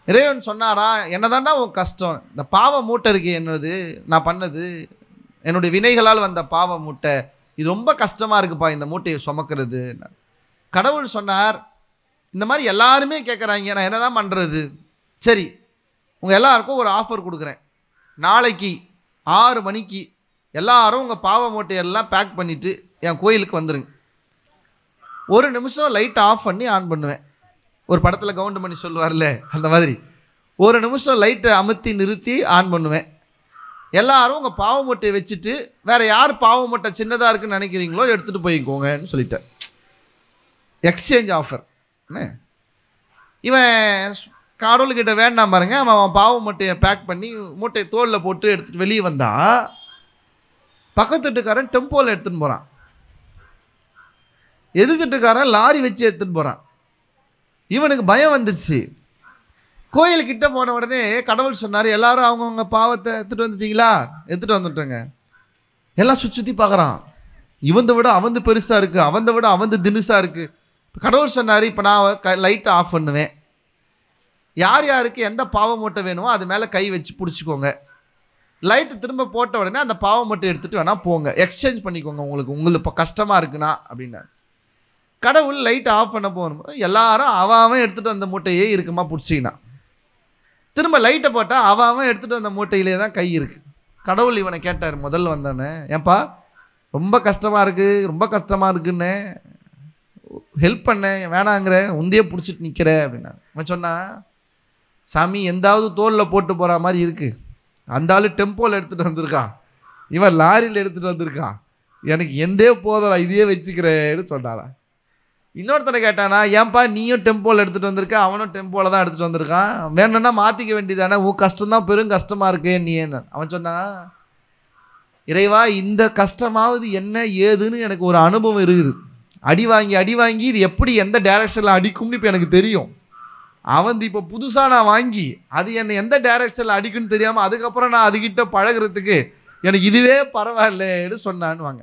இறைவன் சொன்னாரா, என்னதான்டா உன் கஷ்டம்? இந்த பாவ மூட்டை இருக்கு, என்னது நான் பண்ணது, என்னுடைய வினைகளால் வந்த பாவ மூட்டை, இது ரொம்ப கஷ்டமாக இருக்குப்பா இந்த மூட்டையை சுமக்கிறது. கடவுள் சொன்னார், இந்த மாதிரி எல்லாருமே கேட்குறாங்க, நான் என்ன தான் பண்ணுறது? சரி, உங்கள் எல்லாருக்கும் ஒரு ஆஃபர் கொடுக்குறேன். நாளைக்கு 6 மணிக்கு எல்லாரும் உங்கள் பாவ மூட்டையெல்லாம் பேக் பண்ணிவிட்டு என் கோயிலுக்கு வந்துடுங்க. 1 நிமிஷம் லைட் ஆஃப் பண்ணி ஆன் பண்ணுவேன். ஒரு படத்தில் கவுண்டமணி சொல்லுவார்ல, அந்த மாதிரி 1 நிமிஷம் லைட்டை அமுத்தி நிறுத்தி ஆன் பண்ணுவேன். எல்லாரும் உங்கள் பாவ மூட்டையை வச்சுட்டு வேறு யார் பாவ மூட்டை சின்னதாக இருக்குன்னு நினைக்கிறீங்களோ எடுத்துகிட்டு போய்க்கோங்கன்னு சொல்லிட்டேன். Exchange offer. இவன் கடவுள்கிட்ட வேண்டாம் பாருங்க, அவன் பாவ மூட்டையை பேக் பண்ணி மூட்டையை தோளில் போட்டு எடுத்துகிட்டு வெளியே வந்தா பக்கத்து வீட்டுக்காரன் டெம்போவில் எடுத்துன்னு போகிறான், எதிர்த்துட்டுக்காரன் லாரி வச்சு எடுத்துன்னு போகிறான். இவனுக்கு பயம் வந்துடுச்சு. கோயில்கிட்ட போன உடனே கடவுள் சொன்னார், எல்லாரும் அவங்கவுங்க பாவத்தை எடுத்துகிட்டு வந்துட்டீங்களா? எடுத்துகிட்டு வந்துட்டேங்க. எல்லாம் சுற்றி பார்க்குறான். இவந்த விட அவந்து பெருசாக இருக்குது, அவந்த விட அவந்து தினுசாக இருக்குது. கடவுள் சொன்னார், இப்போ நான் லைட்டை ஆஃப் பண்ணுவேன். யார் யாருக்கு எந்த பாவ மூட்டை வேணுமோ அது மேலே கை வச்சு பிடிச்சிக்கோங்க. லைட்டு திரும்ப போட்ட உடனே அந்த பாவ மூட்டை எடுத்துகிட்டு வேணால் போங்க, எக்ஸ்சேஞ்ச் பண்ணிக்கோங்க, உங்களுக்கு இப்போ கஷ்டமாக இருக்குன்னா அப்படின்னாரு. கடவுள் லைட் ஆஃப் பண்ண போகணும். எல்லாரும் அவன் எடுத்துகிட்டு வந்த மூட்டையே இருக்குமா பிடிச்சிக்கினா. திரும்ப லைட்டை போட்டால் அவன் எடுத்துகிட்டு வந்த மூட்டையிலே தான் கை இருக்குது. கடவுள் இவனை கேட்டார், முதல்ல வந்தானே, ஏன்பா ரொம்ப கஷ்டமாக இருக்குது, ரொம்ப கஷ்டமாக இருக்குன்னு ஹெல்ப் பண்ண வேணாங்கிற, உந்தையே பிடிச்சிட்டு நிற்கிற அப்படின்னா. அவன் சொன்னான், சாமி எந்தாவது தோலில் போட்டு போகிற மாதிரி இருக்குது, அந்த ஆள் டெம்போவில் எடுத்துகிட்டு வந்திருக்கான், இவன் லாரியில் எடுத்துகிட்டு வந்திருக்கான், எனக்கு எந்தே போதா இதையே வச்சுக்கிறேன்னு சொன்னாரா. இன்னொருத்தனை கேட்டானா, ஏன்பா நீயும் டெம்போவில் எடுத்துகிட்டு வந்திருக்க, அவனும் டெம்போவில் தான் எடுத்துகிட்டு வந்திருக்கான், வேணும்னா மாற்றிக்க வேண்டியதானே, உன் கஷ்டம்தான் பெரும் கஷ்டமாக இருக்கே நீ என்ன. அவன் சொன்னான், இறைவா இந்த கஷ்டமாவது என்ன ஏதுன்னு எனக்கு ஒரு அனுபவம் இருக்குது, அடி வாங்கி இது எப்படி எந்த டைரக்ஷனில் அடிக்கும்னு இப்போ எனக்கு தெரியும். அவன் இப்போ புதுசாக நான் வாங்கி அது என்னை எந்த டைரக்ஷனில் அடிக்குன்னு தெரியாமல் அதுக்கப்புறம் நான் அதுக்கிட்ட பழகிறதுக்கு எனக்கு இதுவே பரவாயில்லன்னு சொன்னான்னு வாங்க.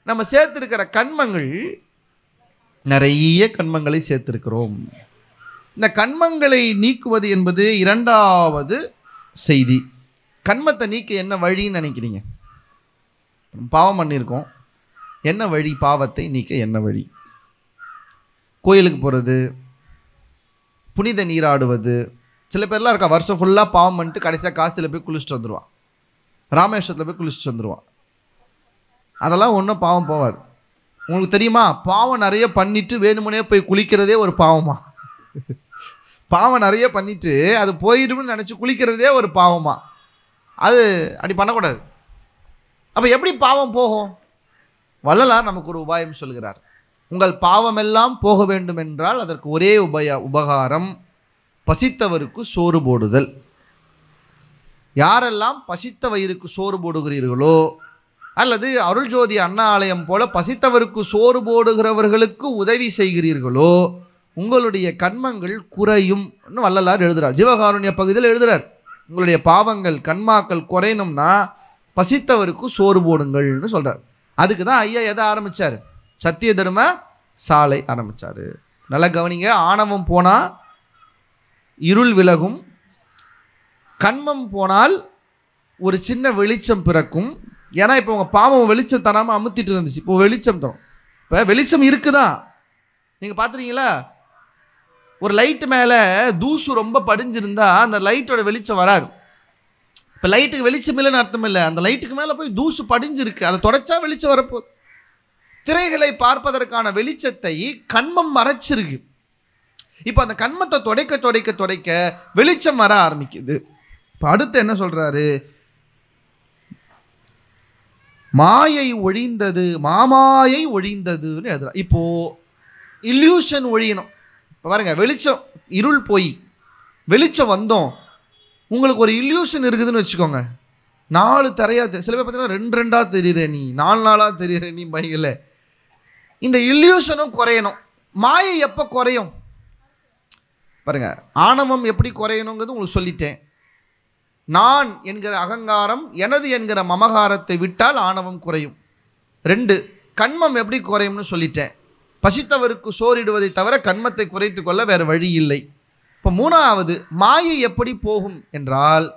நம்ம சேர்த்திருக்கிற கண்மங்கள் நிறைய கண்மங்களை சேர்த்திருக்கிறோம். இந்த கண்மங்களை நீக்குவது என்பது இரண்டாவது செய்தி. கண்மத்தை நீக்க என்ன வழின்னு நினைக்கிறீங்க? பாவம் பண்ணியிருக்கோம், என்ன வழி? பாவத்தை நீக்க என்ன வழி? கோயிலுக்கு போகிறது, புனித நீராடுவது. சில பேர்லாம் இருக்கா வருஷம் ஃபுல்லாக பாவம் பண்ணிட்டு கடைசியாக காசில் போய் குளிச்சுட்டு வந்துடுவான், ராமேஸ்வரத்தில் போய் குளிச்சுட்டு வந்துடுவான். அதெல்லாம் ஒன்றும் பாவம் போகாது. உங்களுக்கு தெரியுமா, பாவம் நிறைய பண்ணிட்டு வேணுமுனே போய் குளிக்கிறதே ஒரு பாவமா? பாவம் நிறைய பண்ணிட்டு அது போயிடும்னு நினச்சி குளிக்கிறதே ஒரு பாவமா? அது அப்படி பண்ணக்கூடாது. அப்போ எப்படி பாவம் போகும்? வள்ளலார் நமக்கு ஒரு உபாயம் சொல்கிறார். உங்கள் பாவமெல்லாம் போக வேண்டும் என்றால் அதற்கு ஒரே உபகாரம், பசித்தவருக்கு சோறு போடுதல். யாரெல்லாம் பசித்த வயிறுக்கு சோறு போடுகிறீர்களோ, அல்லது அருள்ஜோதி அண்ணா ஆலயம் போல பசித்தவருக்கு சோறு போடுகிறவர்களுக்கு உதவி செய்கிறீர்களோ, உங்களுடைய கண்மங்கள் குறையும். வள்ளலார் எழுதுறார், ஜீவகாருண்ய பகுதியில் எழுதுறார். உங்களுடைய பாவங்கள் கண்மாக்கள் குறையணும்னா பசித்தவருக்கு சோறு போடுங்கள்னு சொல்றார். அதுக்கு தான் ஐயா எதை ஆரம்பிச்சார்? சத்திய தர்ம சாலை ஆரம்பிச்சார். நல்லா கவனிங்க. ஆணவம் போனால் இருள் விலகும், கண்மம் போனால் ஒரு சின்ன வெளிச்சம் பிறக்கும். ஏன்னா இப்போ உங்கள் பாவம் வெளிச்சம் தராமல் அமுத்திட்டு இருந்துச்சு, இப்போ வெளிச்சம் தரும். இப்போ வெளிச்சம் இருக்குதான். நீங்கள் பார்த்துறீங்களா, ஒரு லைட்டு மேலே தூசு ரொம்ப படிஞ்சிருந்தா அந்த லைட்டோட வெளிச்சம் வராது. இப்போ லைட்டுக்கு வெளிச்சம் இல்லைன்னு அர்த்தம் இல்லை, அந்த லைட்டுக்கு மேலே போய் தூசு படிஞ்சிருக்கு, அதை தொடச்சா வெளிச்சம் வரப்போகுது. திரைகளை பார்ப்பதற்கான வெளிச்சத்தை கண்மம் மறைச்சிருக்கு. இப்போ அந்த கண்மத்தை துடைக்க துடைக்க துடைக்க வெளிச்சம் வர ஆரம்பிக்குது. இப்போ அடுத்து என்ன சொல்றாரு? மாயை ஒழிந்தது, மாமாயை ஒழிந்ததுன்னு எழுதுறாரு. இப்போ இல்யூஷன் ஒழியணும். இப்போ பாருங்க, வெளிச்சம் இருள் போய் வெளிச்சம் வந்தோம், உங்களுக்கு ஒரு இல்யூஷன் இருக்குதுன்னு வச்சுக்கோங்க. 4 திரையா சில பேர் பார்த்தீங்கன்னா 2 2ஆ தெரியுற நீ, 4 4ஆ தெரியுற நீ பையல. இந்த இல்யூஷனும் குறையணும். மாயை எப்போ குறையும் பாருங்க. ஆணவம் எப்படி குறையணுங்கிறது உங்களுக்கு சொல்லிட்டேன். நான் என்கிற அகங்காரம், எனது என்கிற மமகாரத்தை விட்டால் ஆணவம் குறையும். 2, கண்மம் எப்படி குறையும்னு சொல்லிட்டேன். பசித்தவருக்கு சோறிடுவதை தவிர கண்மத்தை குறைத்து கொள்ள வேறு வழி இல்லை. இப்போ 3வது, மாயை எப்படி போகும் என்றால்,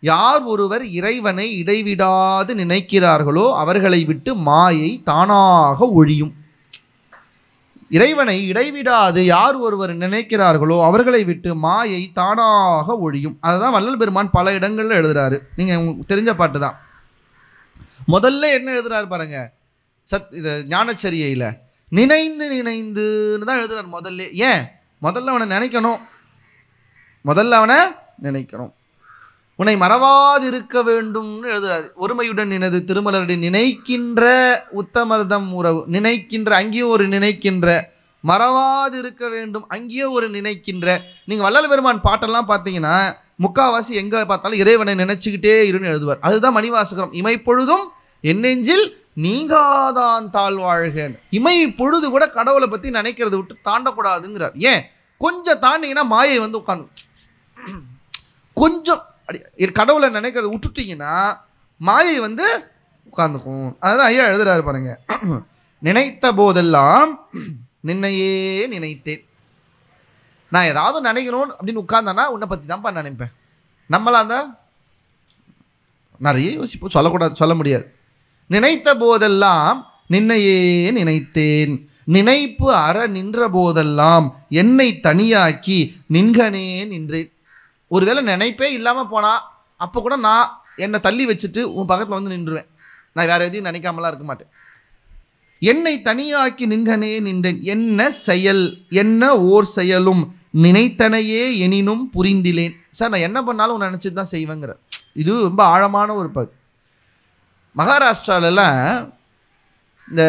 யார் ஒருவர் இறைவனை இடைவிடாது நினைக்கிறார்களோ அவர்களை விட்டு மாயை தானாக ஒழியும். இறைவனை இடைவிடாது யார் ஒருவர் நினைக்கிறார்களோ அவர்களை விட்டு மாயை தானாக ஒழியும். அதுதான் வள்ளல் பெருமான் பல இடங்கள்ல எழுதுறாரு. நீங்க உங்களுக்கு தெரிஞ்ச பாட்டு தான். முதல்ல என்ன எழுதுறாரு பாருங்க, இது ஞானச்சரியையில் நினைந்து நினைந்துன்னு தான் எழுதுறாரு முதல்ல. ஏன்? முதல்ல அவனை நினைக்கணும், முதல்ல அவனை நினைக்கணும். உன்னை மறவாதிருக்க வேண்டும்னு எழுதுறாரு. ஒருமையுடன் நினது திருமலருடைய நினைக்கின்ற உத்தமர்தம் உறவு, நினைக்கின்ற அங்கேயும் ஒரு நினைக்கின்ற, மறவாதிருக்க வேண்டும் அங்கேயும் ஒரு நினைக்கின்ற. நீங்கள் வள்ளல் பெருமான் பாட்டெல்லாம் பார்த்தீங்கன்னா முக்காவாசி எங்கே பார்த்தாலும் இறைவனை நினைச்சுக்கிட்டே இருன்னு எழுதுவார். அதுதான் மணிவாசகரம். இமைப்பொழுதும் என் நெஞ்சில் நீங்காதான் தாழ்வாழ்கன். இமை பொழுது கூட கடவுளை பற்றி நினைக்கிறத விட்டு தாண்டக்கூடாதுங்கிறார். ஏன்? கொஞ்சம் தாண்டிங்கன்னா மாயை வந்து உட்காந்து, கொஞ்சம் கடவுளை நினைக்கிறத விட்டுட்டீங்கன்னா மாயை வந்து உட்காந்துக்கும். அதுதான் ஐயா எழுதுறாரு பாருங்க. நினைத்த போதெல்லாம் நின்னையே நினைத்தேன். நான் ஏதாவது நினைக்கணும் அப்படின்னு உட்கார்ந்தானா உன்னை பற்றி தான்ப்பா நினைப்பேன். நம்மளாம் தான் நிறைய யோசிப்போம், சொல்லக்கூடாது, சொல்ல முடியாது. நினைத்த போதெல்லாம் நின்னையே நினைத்தேன், நினைப்பு அற நின்ற போதெல்லாம் என்னை தனியாக்கி நின்கனே நின்றேன். ஒருவேளை நினைப்பே இல்லாமல் போனால் அப்போ கூட நான் என்னை தள்ளி வச்சுட்டு உன் பக்கத்தில் வந்து நின்றுவேன். நான் வேறு எதையும் நினைக்காமலாம் இருக்க மாட்டேன். என்னை தனியாக்கி நின்கனே நின்றேன். என்ன செயல் என்ன ஓர் செயலும் நினைத்தனையே எனினும் புரிந்திலேன். சார் நான் என்ன பண்ணாலும் உன்னை நினச்சிட்டு தான் செய்வேங்கிற. இது ரொம்ப ஆழமான ஒரு பகுதி. மகாராஷ்டிராலெல்லாம் இந்த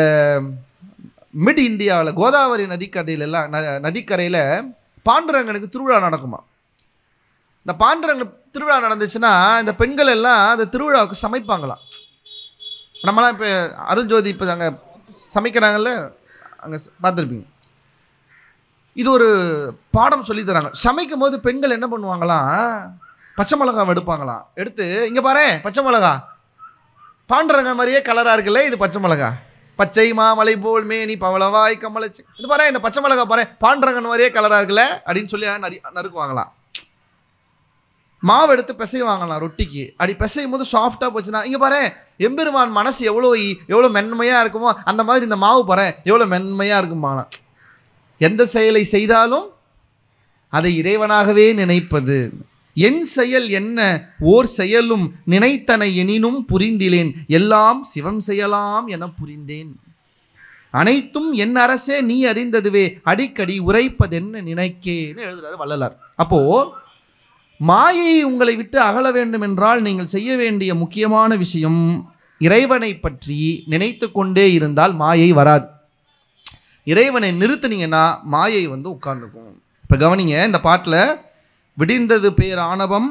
மிட் இந்தியாவில் கோதாவரி நதிக்கரையிலெல்லாம் நதிக்கரையில் பாண்டுரங்கனுக்கு திருவிழா நடக்குமா. இந்த பாண்டுரங்க திருவிழா நடந்துச்சுன்னா இந்த பெண்கள் எல்லாம் அந்த திருவிழாவுக்கு சமைப்பாங்களாம். நம்மளாம் இப்போ அருள்ஜோதி இப்போ அங்கே சமைக்கிறாங்கல்ல, அங்கே பார்த்துருப்பீங்க. இது ஒரு பாடம் சொல்லி தராங்க. சமைக்கும் போது பெண்கள் என்ன பண்ணுவாங்களாம், பச்சை மிளகா எடுப்பாங்களாம். எடுத்து இங்கே பாரு பச்சை மிளகா, பாண்டுரங்க மாதிரியே கலராக இருக்குல்ல, இது பச்சை மிளகா, பச்சை மாமலை போல் மேனி பவளவாய் கமலச்சி. இது பாரு, இந்த பச்சை மிளகா பாரு, பாண்டரங்கன் மாதிரியே கலராக இருக்குல்ல அப்படின்னு சொல்லி நறுக்குவாங்களாம். மாவு எடுத்து பிசைய வாங்கலாம் ரொட்டிக்கு. அப்படி பிசையும் போது சாஃப்டாக போச்சுன்னா, இங்கே பாரு எம்பெருமான் மனசு எவ்வளோ மென்மையாக இருக்குமோ அந்த மாதிரி இந்த மாவு பாரு எவ்வளோ மென்மையாக இருக்குமானா. எந்த செயலை செய்தாலும் அதை இறைவனாகவே நினைப்பது. என் செயல் என்ன ஓர் செயலும் நினைத்தனை எனினும் புரிந்திலேன், எல்லாம் சிவம் செய்யலாம் என புரிந்தேன். அனைத்தும் என் அரசே நீ அறிந்ததுவே, அடிக்கடி உரைப்பதென்ன நினைக்கேன்னு எழுதுறாரு வள்ளலார். அப்போ மாயை உங்களை விட்டு அகல வேண்டும் என்றால் நீங்கள் செய்ய வேண்டிய முக்கியமான விஷயம், இறைவனை பற்றி நினைத்து கொண்டே இருந்தால் மாயை வராது. இறைவனை நிறுத்தினீங்கன்னா மாயை உட்கார்ந்துக்கும். இப்போ கவனிங்க, இந்த பாட்டில் விடிந்தது பேர் ஆணவம்,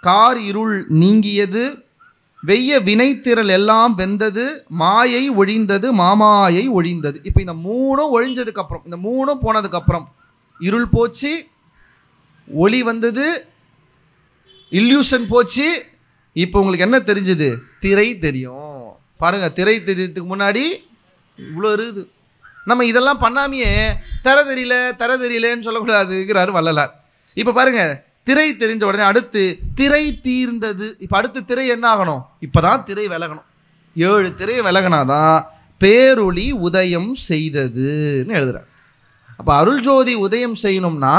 கார் இருள் நீங்கியது, வெய்ய வினைத்திரள் எல்லாம் வெந்தது, மாயை ஒழிந்தது மாமாயை ஒழிந்தது. இப்போ இந்த மூணும் ஒழிஞ்சதுக்கப்புறம், இந்த மூணும் போனதுக்கப்புறம் இருள் போச்சு, ஒளி வந்தது, இல்யூஷன் போச்சு. இப்போ உங்களுக்கு என்ன தெரிஞ்சது? திரை தெரியும். பாருங்க, திரை தெரியறதுக்கு முன்னாடி இவ்வளோ இருக்குது. நம்ம இதெல்லாம் பண்ணாமையே தர தெரியலன்னு சொல்லக்கூடாதுங்கிறாரு வள்ளலார். இப்போ பாருங்க, திரை தெரிஞ்ச உடனே அடுத்து திரை தீர்ந்தது. இப்போ அடுத்து திரை என்ன ஆகணும்? இப்போதான் திரை விலகணும். 7 திரை விலகினாதான் பேரொளி உதயம் செய்ததுன்னு எழுதுறார். அப்போ அருள் ஜோதி உதயம் செய்யணும்னா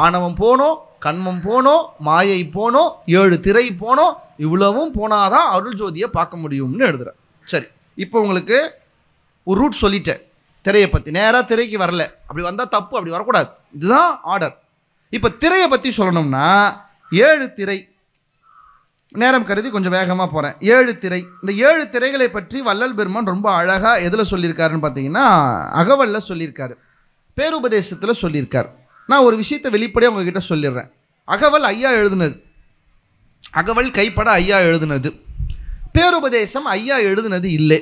ஆணவம் போனோம், கண்மம் போனோம், மாயை போனோம், 7 திரை போனோம். இவ்வளவும் போனாதான் அருள் ஜோதியை பார்க்க முடியும்னு எழுதுறார். சரி, இப்போ உங்களுக்கு ஒரு ரூட் சொல்லிட்டேன் திரையை பற்றி. நேராக திரைக்கு வரல, அப்படி வந்தால் தப்பு, அப்படி வரக்கூடாது, இதுதான் ஆர்டர். இப்போ திரையை பற்றி சொல்லணும்னா 7 திரை, நேரம் கருதி கொஞ்சம் வேகமாக போகிறேன். 7 திரை. இந்த 7 திரைகளை பற்றி வள்ளல் பெருமான் ரொம்ப அழகாக எதில் சொல்லியிருக்காருன்னு பார்த்தீங்கன்னா அகவலில் சொல்லியிருக்காரு, பேருபதேசத்தில் சொல்லியிருக்கார். நான் ஒரு விஷயத்தை வெளிப்படையாக உங்ககிட்ட சொல்லிடுறேன். அகவல் ஐயா எழுதுனது, அகவல் கைப்பட ஐயா எழுதுனது. பேருபதேசம் ஐயா எழுதுனது இல்லை.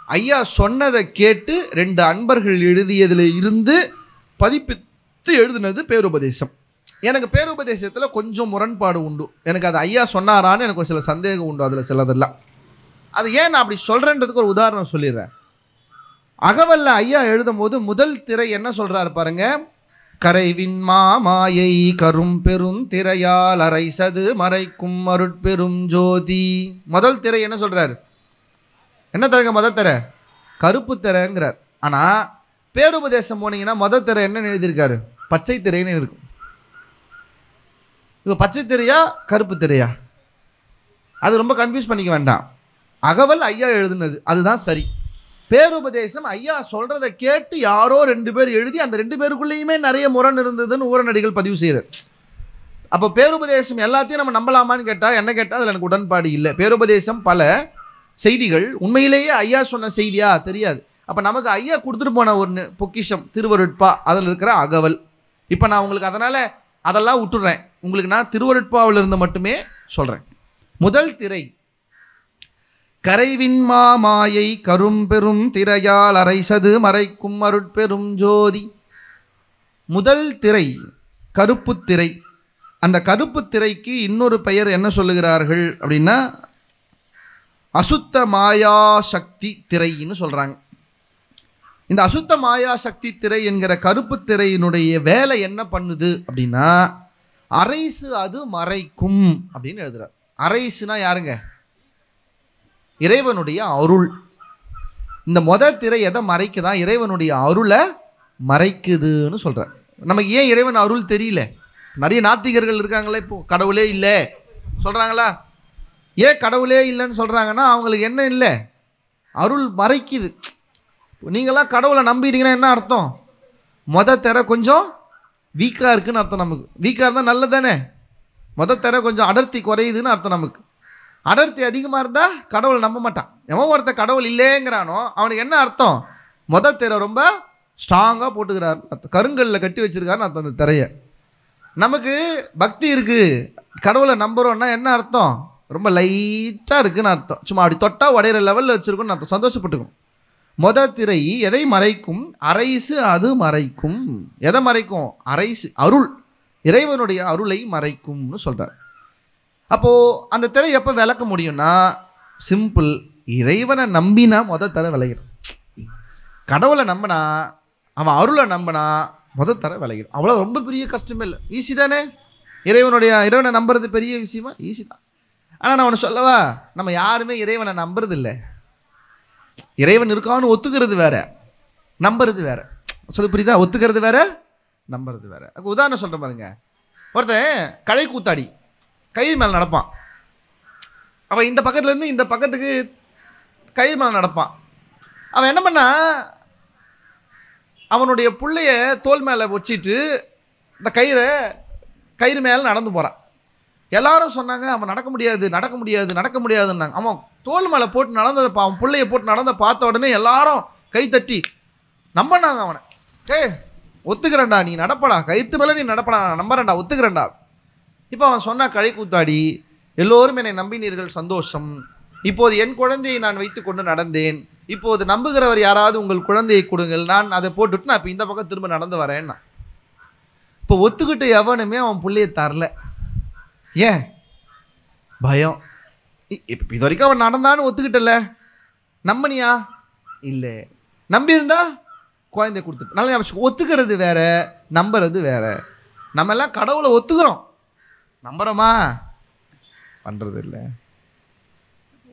ஐயா சொன்னதை கேட்டு 2 அன்பர்கள் எழுதியதில் இருந்து பதிப்பித்து எழுதுனது பேருபதேசம். எனக்கு பேருபதேசத்தில் கொஞ்சம் முரண்பாடு உண்டு. எனக்கு அது ஐயா சொன்னாரான்னு எனக்கு ஒரு சில சந்தேகம் உண்டு அதில் சிலதெல்லாம். அது ஏன் நான் அப்படி சொல்கிறேன்றதுக்கு ஒரு உதாரணம் சொல்லிடுறேன். அகவல்ல ஐயா எழுதும் போது முதல் திரை என்ன சொல்கிறாரு பாருங்க, கரைவின் மாமாயை கரும் பெரும் திரையால் அரைசது மறைக்கும் அருட்பெரும் ஜோதி. முதல் திரை என்ன சொல்கிறார்? என்ன திரைங்க? முதல் திரை கருப்பு திரைங்கிறார். ஆனால் பேருபதேசம் போனீங்கன்னா முதல் திரை என்ன எழுதியிருக்காரு? பச்சை திரைன்னு இருக்கும். இப்போ பச்சை திரையா கருப்பு திரையா? அது ரொம்ப கன்ஃபியூஸ் பண்ணிக்க வேண்டாம். அகவல் ஐயா எழுதுனது அதுதான் சரி. பேருபதேசம் ஐயா சொல்கிறத கேட்டு யாரோ 2 பேர் எழுதி அந்த 2 பேருக்குள்ளேயுமே நிறைய முரண் இருந்ததுன்னு ஊரநடிகள் பதிவு செய்கிறார். அப்போ பேருபதேசம் எல்லாத்தையும் நம்ம நம்பலாமான்னு கேட்டால், என்ன கேட்டால் அதில் எனக்கு உடன்பாடு இல்லை. பேருபதேசம் பல செய்திகள் உண்மையிலேயே ஐயா சொன்ன செய்தியா தெரியாது. அப்போ நமக்கு ஐயா கொடுத்துட்டு போன ஒரு பொக்கிஷம் திருவருட்பா, அதில் இருக்கிற அகவல். இப்போ நான் உங்களுக்கு அதெல்லாம் விட்டுடுறேன். உங்களுக்கு நான் திருவருட்பாவில் இருந்து மட்டுமே சொல்கிறேன். முதல் திரை கரைவின் மாமாயை கரும்பெரும் திரையால் அரைசது மறைக்கும் அருட்பெரும் ஜோதி. முதல் திரை கருப்பு திரை. அந்த கருப்பு திரைக்கு இன்னொரு பெயர் என்ன சொல்லுகிறார்கள் அப்படின்னா அசுத்த மாயா சக்தி திரைன்னு சொல்கிறாங்க. இந்த அசுத்த மாயா சக்தி திரை என்கிற கருப்பு திரையினுடைய வேலை என்ன பண்ணுது அப்படின்னா அரைசு அது மறைக்கும் அப்படின்னு எழுதுறார். அரைசுனா யாருங்க? இறைவனுடைய அருள். இந்த முதல் திரை எதை மறைக்குதான்? இறைவனுடைய அருளை மறைக்குதுன்னு சொல்கிறார். நமக்கு ஏன் இறைவன் அருள் தெரியல? நிறைய நாத்திகர்கள் இருக்காங்களே, இப்போ கடவுளே இல்லை சொல்கிறாங்களா? ஏன் கடவுளே இல்லைன்னு சொல்கிறாங்கன்னா அவங்களுக்கு என்ன இல்லை? அருள் மறைக்குது. நீங்களாம் கடவுளை நம்பிட்டீங்கன்னா என்ன அர்த்தம்? திரை கொஞ்சம் வீக்காக இருக்குன்னு அர்த்தம். நமக்கு வீக்காக இருந்தால் நல்லது தானே. திரை கொஞ்சம் அடர்த்தி குறையுதுன்னு அர்த்தம். நமக்கு அடர்த்தி அதிகமாக இருந்தால் கடவுளை நம்ப மாட்டான். எவன் ஒருத்தர் கடவுள் இல்லைங்கிறானோ அவனுக்கு என்ன அர்த்தம்? திரை ரொம்ப ஸ்ட்ராங்காக போட்டுக்கிறார், கருங்கல்லில் கட்டி வச்சிருக்காருன்னு அர்த்தம். அந்த திரையை நமக்கு பக்தி இருக்குது, கடவுளை நம்புகிறோன்னா என்ன அர்த்தம்? ரொம்ப லைட்டாக இருக்குன்னு அர்த்தம். சும்மா அப்படி தொட்டால் உடையிற லெவலில் வச்சுருக்குன்னு அர்த்தம். சந்தோஷப்பட்டுக்கணும். திரை எதை மறைக்கும்? அரைசு அது மறைக்கும். எதை மறைக்கும்? அரைசு அருள், இறைவனுடைய அருளை மறைக்கும்னு சொல்கிறார். அப்போது அந்த திரை எப்போ விளக்க முடியும்னா சிம்பிள், இறைவனை நம்பினா தர விளையிடும். கடவுளை நம்பினா, அவன் அருளை நம்பினா தர விளையிடும். அவ்வளோ ரொம்ப பெரிய கஷ்டமே இல்லை, ஈஸி தானே. இறைவனை நம்புறது பெரிய விஷயமா? ஈஸி தான். ஆனால் நான் ஒன்று சொல்லவா, நம்ம யாருமே இறைவனை நம்புறது இல்லை. இறைவன் இருக்கான்னு ஒத்துக்கிறது வேற, நம்புறது வேற. சொல்லி புரியுதா? ஒத்துக்கிறது வேற, நம்புறது வேற. உதாரணம் சொல்கிறேன் பாருங்க. ஒருத்தன் கழை கூத்தாடி கயிறு மேலே நடப்பான். அவன் இந்த பக்கத்துலேருந்து இந்த பக்கத்துக்கு கயிறு மேலே நடப்பான். அவன் என்ன பண்ணா, அவனுடைய பிள்ளைய தோல் மேலே வச்சிட்டு இந்த கயிறு மேலே நடந்து போகிறான். எல்லாரும் சொன்னாங்க அவன் நடக்க முடியாதுன்னாங்க. அவன் தோல் மேலே போட்டு நடந்ததை அவன் பிள்ளைய போட்டு நடந்த பார்த்த உடனே எல்லாரும் கை தட்டி நம்பினாங்க அவனை. ஒத்துக்கிறேன்டா, நீ நடப்படா, கயிற்று மேலே நீ நடப்படா, நான் நம்புறேன்டா, ஒத்துக்கிறேன்டா. இப்போ அவன் சொன்னா, கழை கூத்தாடி, எல்லோரும் என்னை நம்பினீர்கள், சந்தோஷம். இப்போது என் குழந்தையை நான் வைத்து கொண்டு நடந்தேன். இப்போது நம்புகிறவர் யாராவது உங்கள் குழந்தையை கொடுங்கள், நான் அதை போட்டுட்டு நான் இப்போ இந்த பக்கம் திரும்ப நடந்து வரேன்னா. இப்போ ஒத்துக்கிட்ட எவனுமே அவன் பிள்ளைய தரல. ஏன்? பயம். இப்போ இது வரைக்கும் அவன் நடந்தான்னு ஒத்துக்கிட்டல, நம்பனியா? இல்லை. நம்பியிருந்தா குழந்தைய கொடுத்துட்டு. நல்லா ஒத்துக்கிறது வேற, நம்புறது வேற. நம்ம எல்லாம் கடவுளை ஒத்துக்கிறோம், நம்புறோமா? பண்றது இல்லை.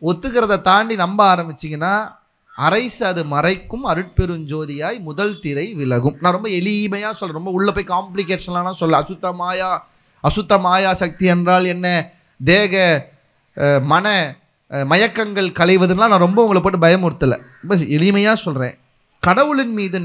ஒத்துக்கிறத தாண்டி நம்ப ஆரம்பிச்சிங்கன்னா அரைசு அது மறைக்கும் அருட்பெருஞ்சோதியாய் முதல் திரை விலகும். நான் ரொம்ப எளிமையாக சொல்கிறேன், ரொம்ப உள்ளே போய் காம்ப்ளிகேஷன்லாம் சொல்ல. அசுத்த மாயா சக்தி என்றால் என்ன, தேக மன மயக்கங்கள் களைவதுலாம் நான் ரொம்ப உங்களை போட்டு பயமுறுத்தலை, ரொம்ப எளிமையாக சொல்கிறேன். கடவுளின் மீது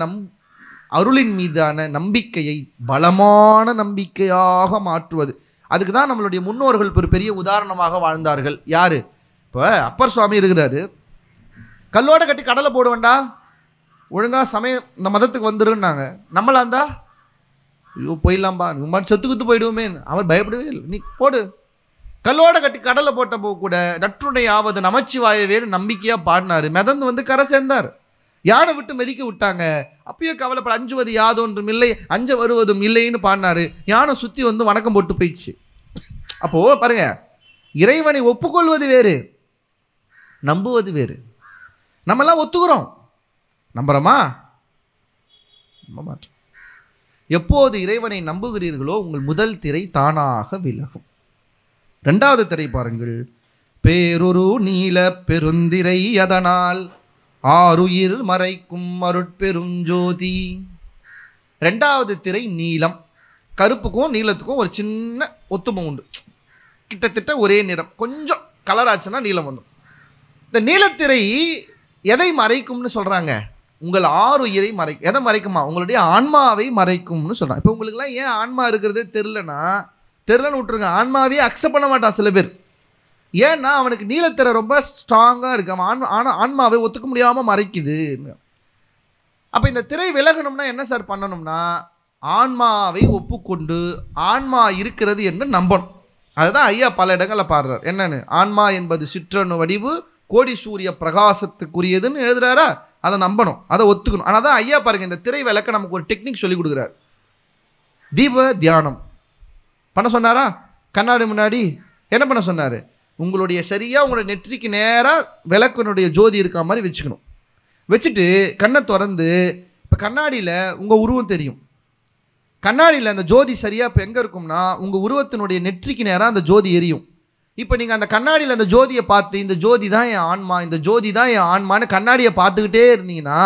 அருளின் மீதான நம்பிக்கையை பலமான நம்பிக்கையாக மாற்றுவது. அதுக்கு தான் நம்மளுடைய முன்னோர்கள் ஒரு பெரிய உதாரணமாக வாழ்ந்தார்கள். யாரு? இப்போ அப்பர் சுவாமி இருக்கிறாரு, கல்லோட கட்டி கடலை போடுவேண்டா, ஒழுங்கா இந்த மதத்துக்கு வந்துருன்னாங்க. நம்மளாந்தா ஐயோ போயிடலாம்பா, நம்ம செத்துக்குத்து போயிடுவோமே. அவர் பயப்படவே இல்லை, நீ போடு. கல்லோட கட்டி கடலை போட்டப்போ கூட நற்றுணை ஆவது நமச்சிவாயவேன்னு நம்பிக்கையா பாடினாரு. மிதந்து கரை சேர்ந்தார். யானை விட்டு மெதிக்க விட்டாங்க, அப்பயோ கவலைப்பட, அஞ்சுவது யாதொன்றும் இல்லை, அஞ்ச வருவதும் இல்லைன்னு பாடினாரு. யானை சுற்றி வணக்கம் போட்டு போயிடுச்சு. அப்போ பாருங்க, இறைவனை ஒப்புக்கொள்வது வேறு, நம்புவது வேறு. நம்மெல்லாம் ஒத்துக்கிறோம், நம்புறோமா? நம்ப மாட்டோம். எப்போது இறைவனை நம்புகிறீர்களோ உங்கள் முதல் திரை தானாக விலகும். இரண்டாவது திரை பாருங்கள். பேரொரு நீல பெருந்திரை அதனால் ஆருயிர் மறைக்கும் அருட்பெருஞ்சோதி. ரெண்டாவது திரை நீலம். கருப்புக்கும் நீலத்துக்கும் ஒரு சின்ன ஒத்துமை உண்டு, கிட்டத்தட்ட ஒரே நிறம், கொஞ்சம் கலர் ஆச்சுன்னா நீலம் வந்துடும். இந்த நீலத்திரை எதை மறைக்கும்னு சொல்றாங்க? உங்கள் ஆருயிரை மறைக்கும். எதை மறைக்குமா? உங்களுடைய ஆன்மாவை மறைக்கும்னு சொல்றாங்க. இப்போ உங்களுக்குலாம் ஏன் ஆன்மா இருக்கிறதே தெரிலன்னு விட்டுருங்க. ஆன்மாவே அக்செப்ட் பண்ண மாட்டான் சில பேர். ஏன்னா அவனுக்கு நீலத்திரை ரொம்ப ஸ்ட்ராங்காக இருக்கு, அவன் ஆன்மாவை ஒத்துக்க முடியாமல் மறைக்குது. அப்போ இந்த திரை விலகணும்னா என்ன சார் பண்ணணும்னா, ஆன்மாவை ஒப்புக்கொண்டு ஆன்மா இருக்கிறது என்று நம்பணும். அதுதான் ஐயா பல இடங்களில் பாடுறார். என்னன்னு? ஆன்மா என்பது சிற்றணு வடிவு கோடி சூரிய பிரகாசத்துக்குரியதுன்னு எழுதுறாரா, அதை நம்பணும், அதை ஒத்துக்கணும். ஆனால் தான் ஐயா பாருங்க, இந்த திரை விளக்க நமக்கு ஒரு டெக்னிக் சொல்லி கொடுக்குறாரு. தீப தியானம் பண்ண சொன்னாரா? கண்ணாடி முன்னாடி என்ன பண்ண சொன்னார்? உங்களுடைய சரியாக உங்களுடைய நெற்றிக்கு நேராக விளக்கினுடைய ஜோதி இருக்க மாதிரி வச்சுக்கணும். வச்சுட்டு கண்ணை திறந்து, இப்போ கண்ணாடியில் உங்கள் உருவம் தெரியும். கண்ணாடியில் அந்த ஜோதி சரியாக இப்போ எங்கே இருக்கும்னா உங்கள் உருவத்தினுடைய நெற்றிக்கு நேராக அந்த ஜோதி எரியும். இப்போ நீங்கள் அந்த கண்ணாடியில் அந்த ஜோதியை பார்த்து, இந்த ஜோதி தான் என் ஆன்மா, இந்த ஜோதி தான் என் ஆன்மான்னு கண்ணாடியை பார்த்துக்கிட்டே இருந்தீங்கன்னா,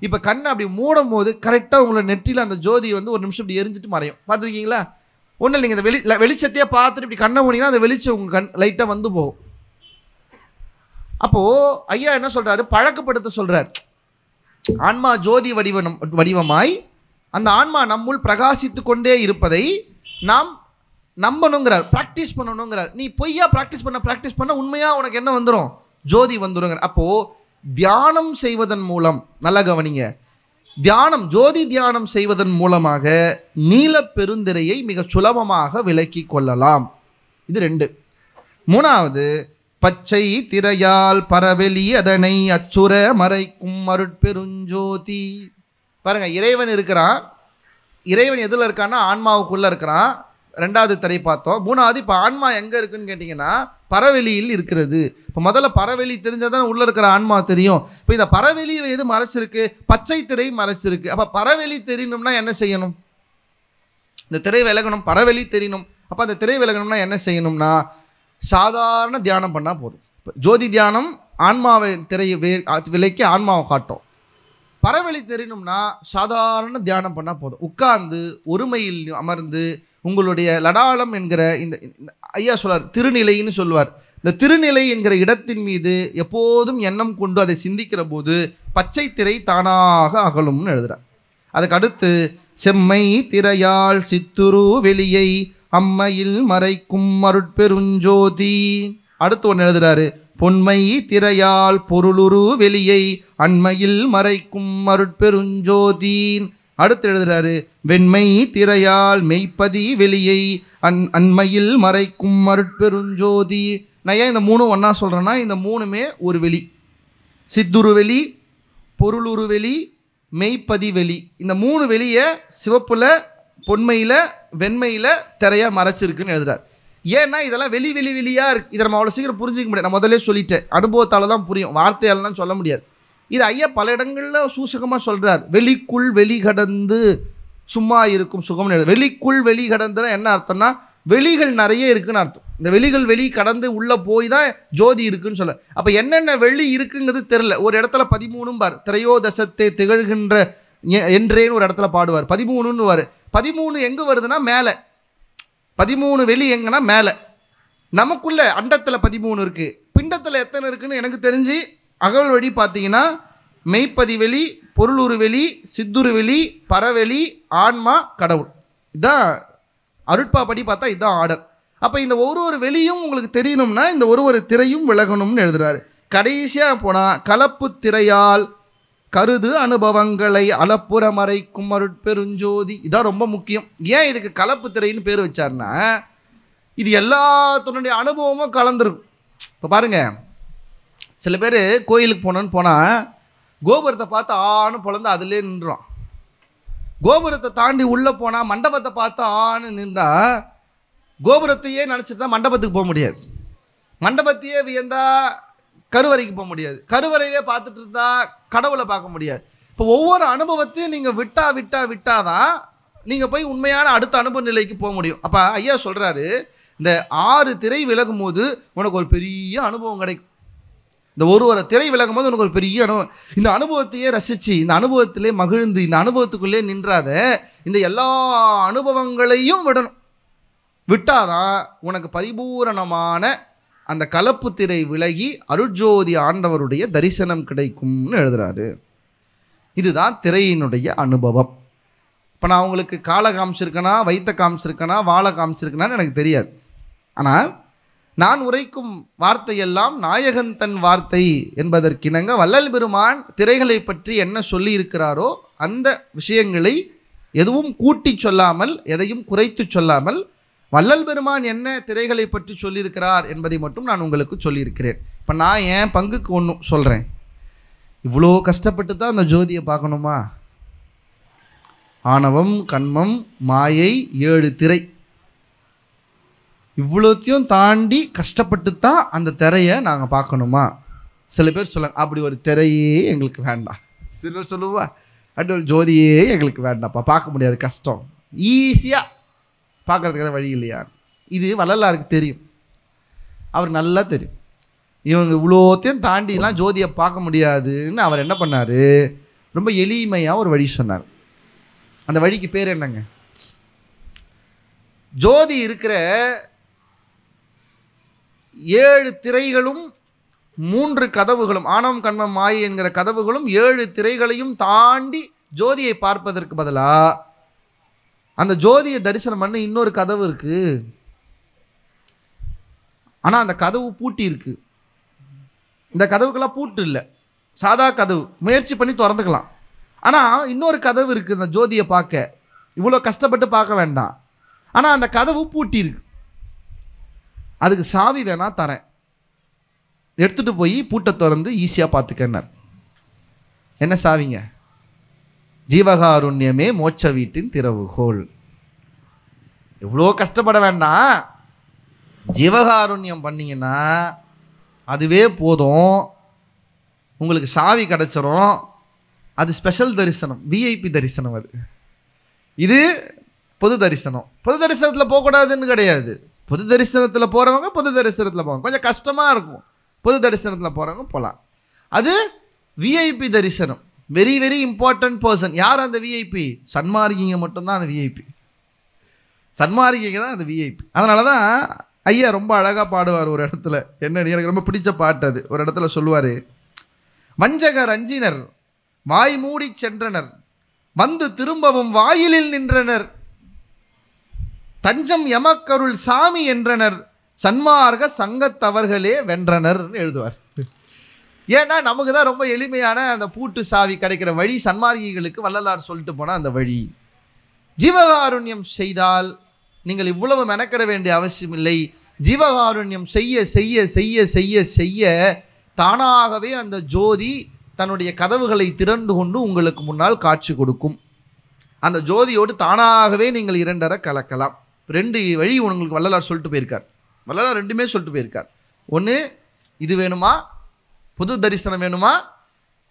இப்போ கண்ணை அப்படி மூடும் போது கரெக்டாக உங்களோட நெற்றியில் அந்த ஜோதி ஒரு நிமிஷம் இப்படி எரிஞ்சிட்டு மறையும். பார்த்துருக்கீங்களா? ஒன்றும் இல்லைங்க, இந்த வெளிச்சத்தையே பார்த்துட்டு இப்படி கண்ணை மூடிங்கன்னா அந்த வெளிச்சம் உங்கள் கண் லைட்டாக வந்து போகும். அப்போது ஐயா என்ன சொல்கிறாரு? பழக்கப்படுத்த சொல்கிறார். ஆன்மா ஜோதி வடிவமாய் அந்த ஆன்மா நம்முள் பிரகாசித்து கொண்டே இருப்பதை நாம் நம்பணுங்கிறார், ப்ராக்டிஸ் பண்ணணுங்கிறார். நீ பொய்யா ப்ராக்டிஸ் பண்ண உண்மையாக உனக்கு என்ன வந்துடும்? ஜோதி வந்துடுங்கிற. அப்போது தியானம் செய்வதன் மூலம், நல்லா கவனிங்க, ஜோதி தியானம் செய்வதன் மூலமாக நீல பெருந்திரையை மிக சுலபமாக விலக்கி கொள்ளலாம். இது 2. 3வது, பச்சை திரையால் பரவெளி அதனை அச்சுர மறைக்கும் அருட்பெருஞ்சோதி. பாருங்க, இறைவன் இருக்கிறான். இறைவன் எதில் இருக்கான்னா ஆன்மாவுக்குள்ளே இருக்கிறான். ரெண்டாவது திரை பார்த்தோம். மூணாவது இப்போ ஆன்மா எங்கே இருக்குன்னு கேட்டிங்கன்னா பரவெளியில் இருக்கிறது. இப்போ முதல்ல பரவெளி தெரிஞ்சால் தானே உள்ளே இருக்கிற ஆன்மா தெரியும். இப்போ இந்த பரவெளி எது மறைச்சிருக்கு? பச்சை திரை மறைச்சிருக்கு. அப்போ பரவெளி தெரியணும்னா என்ன செய்யணும்? இந்த திரை விலகணும், பரவெளி தெரியணும். அப்போ அந்த திரை விலகணும்னா என்ன செய்யணும்னா சாதாரண தியானம் பண்ணால் போதும். ஜோதி தியானம் ஆன்மாவை திரையை விலைக்கு ஆன்மாவை காட்டும். பரவெளி தெரியணும்னா சாதாரண தியானம் பண்ணால் போதும். உட்கார்ந்து ஒருமையில் அமர்ந்து உங்களுடைய லடாலம் என்கிற இந்த ஐயா சொல்வார், திருநிலைன்னு சொல்லுவார். இந்த திருநிலை என்கிற இடத்தின் மீது எப்போதும் எண்ணம் கொண்டு அதை சிந்திக்கிற போது பச்சை திரை தானாக அகலும்னு எழுதுகிறார். அதுக்கு அடுத்து செம்மை திரையால் சித்துரு வெளியை அம்மையில் மறைக்கும் அருட்பெருஞ்சோதி. அடுத்து ஒன்று எழுதுறாரு, பொன்மை திரையால் பொருளுரு வெளியை அண்மையில் மறைக்கும் அருட்பெருஞ்சோதி. அடுத்து எழுதுறாரு, வெண்மை திரையால் மெய்ப்பதி வெளியை அண்மையில் மறைக்கும் அருட்பெருஞ்சோதி. நான் ஏன் இந்த மூணும் ஒன்றா சொல்கிறேன்னா, இந்த மூணுமே ஒரு வெளி. சித்துரு வெளி, பொருளுரு வெளி, மெய்ப்பதி வெளி. இந்த மூணு வெளியை சிவப்பில், பொன்மையில், வெண்மையில் திரையாக மறைச்சிருக்குன்னு எழுதுறார். ஏன்னா இதெல்லாம் வெளியாக இருக்குது. இதை நம்ம அவ்வளோ சீக்கிரம் புரிஞ்சிக்க முடியாது. நான் முதல்ல சொல்லிட்டேன், அனுபவத்தால் தான் புரியும், வார்த்தையாலலாம் சொல்ல முடியாது. இது ஐயா பல இடங்களில் சூசகமாக சொல்கிறார். வெளிக்குள் வெளி கடந்து சும்மா இருக்கும் சுகம்னு எழுது. வெளிக்குள் வெளி கடந்துனா என்ன அர்த்தம்னா வெளிகள் நிறைய இருக்குன்னு அர்த்தம். இந்த வெளிகள் வெளி கடந்து உள்ளே போய் தான் ஜோதி இருக்குன்னு சொல்ல. அப்போ என்னென்ன வெளி இருக்குங்கிறது தெரில. ஒரு இடத்துல 13 பார், திரையோதசத்தை திகழ்கின்ற என்றேன்னு ஒரு இடத்துல பாடுவார். 13ன்னு வார். 13 எங்கே வருதுன்னா மேலே. 13 வெளி எங்கன்னா மேலே. நமக்குள்ள அண்டத்தில் 13 இருக்குது. பிண்டத்தில் எத்தனை இருக்குன்னு எனக்கு தெரிஞ்சு அகவல் வழி பார்த்தீங்கன்னா மெய்ப்பதி வெளி, பொருளுரு வெளி, சித்துரு வெளி, பரவெளி, ஆன்மா, கடவுள். இதுதான் அருட்பா படி பார்த்தா இதுதான் ஆர்டர். அப்போ இந்த ஒரு வெளியும் உங்களுக்கு தெரியணும்னா இந்த ஒரு திரையும் விலகணும்னு எழுதுறாரு. கடைசியாக போனால் கலப்பு திரையால் கருது அனுபவங்களை அளப்புற மறைக்கும் அருட்பெருஞ்சோதி. இதான் ரொம்ப முக்கியம். ஏன் இதுக்கு கலப்பு திரைன்னு பேர் வச்சார்னா இது எல்லாத்தனுடைய அனுபவமும் கலந்துருக்கும். இப்போ பாருங்க, சில பேர் கோயிலுக்கு போனால் கோபுரத்தை பார்த்து ஆன்னு பொழந்து அதிலே நின்றுடும். கோபுரத்தை தாண்டி உள்ளே போனால் மண்டபத்தை பார்த்து ஆன்னு நின்றா கோபுரத்தையே நினச்சிட்டு தான் மண்டபத்துக்கு போக முடியாது. மண்டபத்தையே வியந்தா கருவறைக்கு போக முடியாது. கருவறையே பார்த்துட்டு இருந்தா கடவுளை பார்க்க முடியாது. இப்போ ஒவ்வொரு அனுபவத்தையும் நீங்கள் விட்டாதான் நீங்கள் போய் உண்மையான அடுத்த அனுபவ நிலைக்கு போக முடியும். அப்போ ஐயா சொல்கிறாரு, இந்த 6 திரை விலகும் போது உனக்கு ஒரு பெரிய அனுபவம் கிடைக்கும். இந்த ஒரு திரை விலகும் போது உனக்கு ஒரு பெரிய அனுபவம். இந்த அனுபவத்தையே ரசித்து, இந்த அனுபவத்திலே மகிழ்ந்து, இந்த அனுபவத்துக்குள்ளே நின்றாத இந்த எல்லா அனுபவங்களையும் விடணும். விட்டாதான் உனக்கு பரிபூரணமான அந்த கலப்பு திரை விலகி அருட்ஜோதி ஆண்டவருடைய தரிசனம் கிடைக்கும்னு எழுதுறாரு. இதுதான் திரையினுடைய அனுபவம். இப்போ நான் உங்களுக்கு காலை காமிச்சிருக்கேனா, வைத்த காமிச்சிருக்கேனா, வாழை காமிச்சிருக்கேனான்னு எனக்கு தெரியாது. ஆனால் நான் உரைக்கும் வார்த்தையெல்லாம் நாயகன் தன் வார்த்தை என்பதற்கிணங்க வள்ளல் பெருமான் திரைகளை பற்றி என்ன சொல்லி இருக்கிறாரோ அந்த விஷயங்களை எதுவும் கூட்டி சொல்லாமல், எதையும் குறைத்து சொல்லாமல், வள்ளல் பெருமான் என்ன திரைகளை பற்றி சொல்லியிருக்கிறார் என்பதை மட்டும் நான் உங்களுக்கு சொல்லியிருக்கிறேன். இப்போ நான் என் பங்குக்கு ஒன்றும் சொல்கிறேன். இவ்வளோ கஷ்டப்பட்டு தான் அந்த ஜோதியை பார்க்கணுமா? ஆணவம், கண்மம், மாயை, 7 திரை, இவ்வளோத்தையும் தாண்டி கஷ்டப்பட்டு தான் அந்த திரையை நாங்கள் பார்க்கணுமா? சில பேர் சொல்லுவாங்க, அப்படி ஒரு திரையே எங்களுக்கு வேண்டாம். சில பேர் சொல்லுவா, அப்படி ஒரு ஜோதியே எங்களுக்கு வேண்டாம்ப்பா, பார்க்க முடியாது, கஷ்டம், ஈஸியாக பார்க்குறதுக்கு வழி இல்லையா? இது வள்ளலாருக்கு தெரியும், அவர் நல்லா தெரியும். இவங்க இவ்வளோத்தையும் தாண்டிலாம் ஜோதியை பார்க்க முடியாதுன்னு அவர் என்ன பண்ணார், ரொம்ப எளிமையாக ஒரு வழி சொன்னார். அந்த வழிக்கு பேர் என்னங்க? ஜோதி இருக்கிற 7 திரைகளும் 3 கதவுகளும், ஆணவம், கண்மம், மாயை என்கிற கதவுகளும் 7 திரைகளையும் தாண்டி ஜோதியை பார்ப்பதற்கு பதிலாக அந்த ஜோதியை தரிசனம் பண்ண இன்னொரு கதவு இருக்கு. ஆனால் அந்த கதவு பூட்டி இருக்கு. இந்த கதவுக்கெல்லாம் பூட்டு இல்லை, சாதா கதவு, முயற்சி பண்ணி திறந்துக்கலாம். ஆனால் இன்னொரு கதவு இருக்குது அந்த ஜோதியை பார்க்க, இவ்வளோ கஷ்டப்பட்டு பார்க்க வேண்டாம். ஆனால் அந்த கதவு பூட்டி இருக்கு. அதுக்கு சாவி வேணா தரேன், எடுத்துகிட்டு போய் பூட்டை திறந்து ஈஸியாக பார்த்துக்கன்னார். என்ன சாவிங்க? ஜீவகாருண்யமே மோட்ச வீட்டின் திறவுகோல். எவ்வளோ கஷ்டப்பட வேண்டாம், ஜீவகாருண்யம் பண்ணீங்கன்னா அதுவே போதும், உங்களுக்கு சாவி கிடச்சிரும். அது ஸ்பெஷல் தரிசனம், விஐபி தரிசனம். அது இது பொது தரிசனம். பொது தரிசனத்தில் போகக்கூடாதுன்னு கிடையாது. பொது தரிசனத்தில் போகிறவங்க பொது தரிசனத்தில் போவாங்க. கொஞ்சம் கஷ்டமாக இருக்கும், பொது தரிசனத்தில் போகிறவங்க போகலாம். அது விஐபி தரிசனம், வெரி வெரி இம்பார்ட்டன்ட் பர்சன். யார் அந்த விஐபி? சன்மார்க்கிங்க மட்டும்தான் அந்த விஐபி. சன்மார்க்கிங்க தான் அந்த விஐபி. அதனால தான் ஐயா ரொம்ப அழகாக பாடுவார் ஒரு இடத்துல. என்ன, எனக்கு ரொம்ப பிடிச்ச பாட்டு அது. ஒரு இடத்துல சொல்லுவார், வஞ்சகர் அஞ்சினர் வாய் மூடி சென்றனர், வந்து திரும்பவும் வாயிலில் நின்றனர், தஞ்சம் எமக்கருள் சாமி என்றனர், சன்மார்க்க சங்கத்தவர்களே வென்றனர் எழுதுவார். ஏன்னா நமக்கு தான் ரொம்ப எளிமையான அந்த பூட்டு சாவி கிடைக்கிற வழி சன்மார்க்கிகளுக்கு வள்ளலார் சொல்லிட்டு போனால் அந்த வழி. ஜீவகாருண்யம் செய்தால் நீங்கள் இவ்வளவு மெனக்கிட வேண்டிய அவசியம் இல்லை. ஜீவகாருண்யம் செய்ய செய்ய செய்ய செய்ய செய்ய தானாகவே அந்த ஜோதி தன்னுடைய கதவுகளை திறந்து கொண்டு உங்களுக்கு முன்னால் காட்சி கொடுக்கும். அந்த ஜோதியோடு தானாகவே நீங்கள் இரண்டரை கலக்கலாம். 2 வழி உங்களுக்கு வள்ளலார் சொல்லிட்டு போயிருக்கார். வள்ளலார் 2மே சொல்லிட்டு போயிருக்கார். ஒன்று, இது வேணுமா, புது தரிசனம் வேணுமா,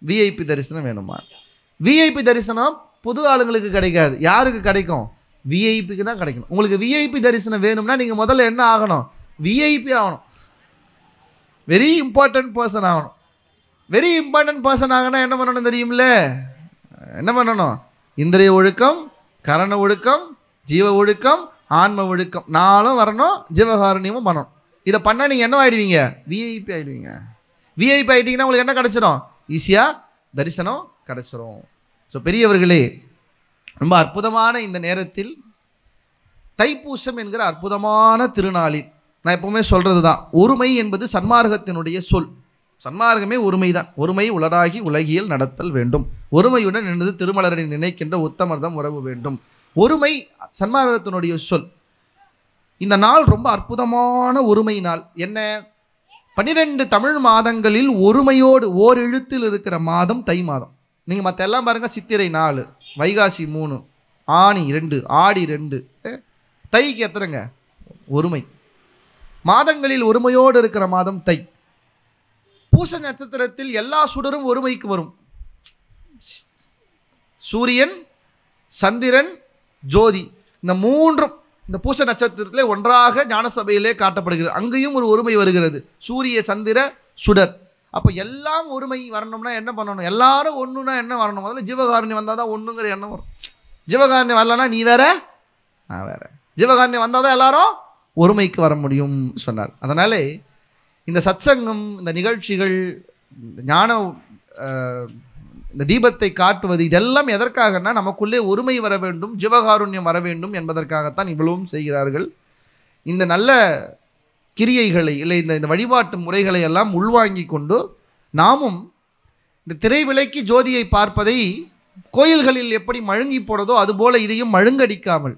விஐபி தரிசனம் வேணுமா. விஐபி தரிசனம் புது ஆளுங்களுக்கு கிடைக்காது. யாருக்கு கிடைக்கும்? விஐபிக்கு தான் கிடைக்கணும். உங்களுக்கு விஐபி தரிசனம் வேணும்னா நீங்கள் முதல்ல என்ன ஆகணும்? விஐபி ஆகணும், வெரி இம்பார்ட்டன்ட் பர்சன் ஆகணும். வெரி இம்பார்ட்டன்ட் பர்சன் ஆகணும். என்ன பண்ணணும் தெரியுமில்ல? என்ன பண்ணணும்? இந்திரிய ஒழுக்கம், கரண ஒழுக்கம், ஜீவ ஒழுக்கம், ஆன்ம ஒழுக்கம் 4 வரணும். ஜீவகாருண்யமும் பண்ணணும். இதை பண்ணால் நீங்கள் என்ன ஆகிடுவீங்க? விஐபி ஆகிடுவீங்க. விஐபி ஆகிட்டீங்கன்னா உங்களுக்கு என்ன கிடச்சிரும்? ஈஸியாக தரிசனம் கிடச்சிரும். ஸோ பெரியவர்களே, ரொம்ப அற்புதமான இந்த நேரத்தில் தைப்பூசம் என்கிற அற்புதமான திருநாளில் நான் எப்பவுமே சொல்கிறது தான், ஒருமை என்பது சன்மார்க்கத்தினுடைய சொல். சன்மார்க்கமே ஒருமை தான். ஒருமை உளராகி உலகியல் நடத்தல் வேண்டும், ஒருமையுடன் எனது திருமலரை நினைக்கின்ற உத்தமர்தம் உறவு வேண்டும். ஒருமை சன்மார்க்கத்தினுடைய சொல். இந்த நாள் ரொம்ப அற்புதமான ஒருமை நாள். என்ன? 12 தமிழ் மாதங்களில் ஒருமையோடு ஓர் எழுத்தில் இருக்கிற மாதம் தை மாதம். நீங்கள் மற்ற எல்லாம் பாருங்கள், சித்திரை 4, வைகாசி 3, ஆனி 2, ஆடி 2, தைக்கு எத்தனைங்க? ஒருமை. மாதங்களில் ஒருமையோடு இருக்கிற மாதம் தை. பூச நட்சத்திரத்தில் எல்லா சுடரும் ஒருமைக்கு வரும். சூரியன், சந்திரன், ஜோதி, இந்த 3ம் இந்த பூச நட்சத்திரத்திலே ஒன்றாக ஞான சபையிலே காட்டப்படுகிறது. அங்கேயும் ஒரு ஒருமை வருகிறது, சூரிய சந்திர சுடர். அப்போ எல்லாம் ஒருமை வரணும்னா என்ன பண்ணணும்? எல்லாரும் ஒன்றுனா என்ன வரணும்? முதல்ல ஜீவகாருண்யம் வந்தால் தான் ஒன்றுங்கிற எண்ணம் வரும். ஜீவகாருண்யம் வரலன்னா நீ வேற நான் வேற. ஜீவகாருண்யம் வந்தால் தான் எல்லாரும் ஒருமைக்கு வர முடியும் சொன்னார். அதனாலே இந்த சத்சங்கம், இந்த நிகழ்ச்சிகள், ஞான இந்த தீபத்தை காட்டுவது, இதெல்லாம் எதற்காகனா நமக்குள்ளே ஒருமை வர வேண்டும், ஜீவகாருண்யம் வர வேண்டும் என்பதற்காகத்தான் இவ்வளவும் செய்கிறார்கள். இந்த நல்ல கிரியைகளை இல்லை, இந்த வழிபாட்டு முறைகளை எல்லாம் உள்வாங்கி கொண்டு நாமும் இந்த திரை விலைக்கு ஜோதியை பார்ப்பதை கோயில்களில் எப்படி மழுங்கி போடுறதோ அதுபோல் இதையும் மழுங்கடிக்காமல்,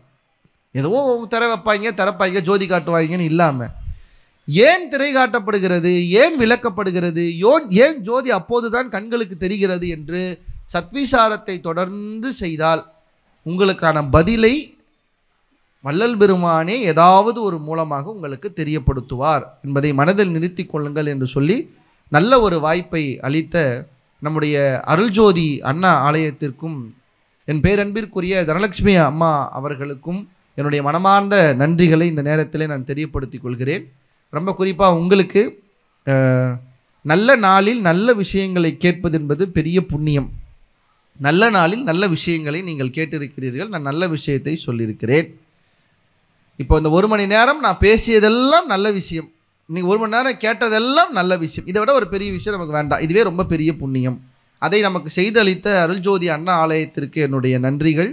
ஏதோ திறப்பாங்க ஜோதி காட்டுவாங்கன்னு இல்லாமல், ஏன் திரை காட்டப்படுகிறது, ஏன் விளக்கப்படுகிறது, ஏன் ஜோதி அப்போதுதான் கண்களுக்கு தெரிகிறது என்று சத்விசாரத்தை தொடர்ந்து செய்தால் உங்களுக்கான பதிலை வள்ளல் பெருமானே ஏதாவது ஒரு மூலமாக உங்களுக்கு தெரியப்படுத்துவார் என்பதை மனதில் நிறுத்தி கொள்ளுங்கள் என்று சொல்லி நல்ல ஒரு வாய்ப்பை அளித்த நம்முடைய அருள்ஜோதி அண்ணா ஆலயத்திற்கும் என் பேரன்பிற்குரிய தனலட்சுமி அம்மா அவர்களுக்கும் என்னுடைய மனமார்ந்த நன்றிகளை இந்த நேரத்திலே நான் தெரியப்படுத்திக் கொள்கிறேன். ரொம்ப குறிப்பாக உங்களுக்கு நல்ல நாளில் நல்ல விஷயங்களை கேட்பது என்பது பெரிய புண்ணியம். நல்ல நாளில் நல்ல விஷயங்களை நீங்கள் கேட்டிருக்கிறீர்கள். நான் நல்ல விஷயத்தை சொல்லியிருக்கிறேன். இப்போ இந்த 1 மணி நேரம் நான் பேசியதெல்லாம் நல்ல விஷயம், நீங்கள் 1 மணி நேரம் கேட்டதெல்லாம் நல்ல விஷயம். இதை விட ஒரு பெரிய விஷயம் நமக்கு வேண்டாம். இதுவே ரொம்ப பெரிய புண்ணியம். அதை நமக்கு செய்தளித்த அருள்ஜோதி அண்ணா ஆலயத்திற்கு என்னுடைய நன்றிகள்.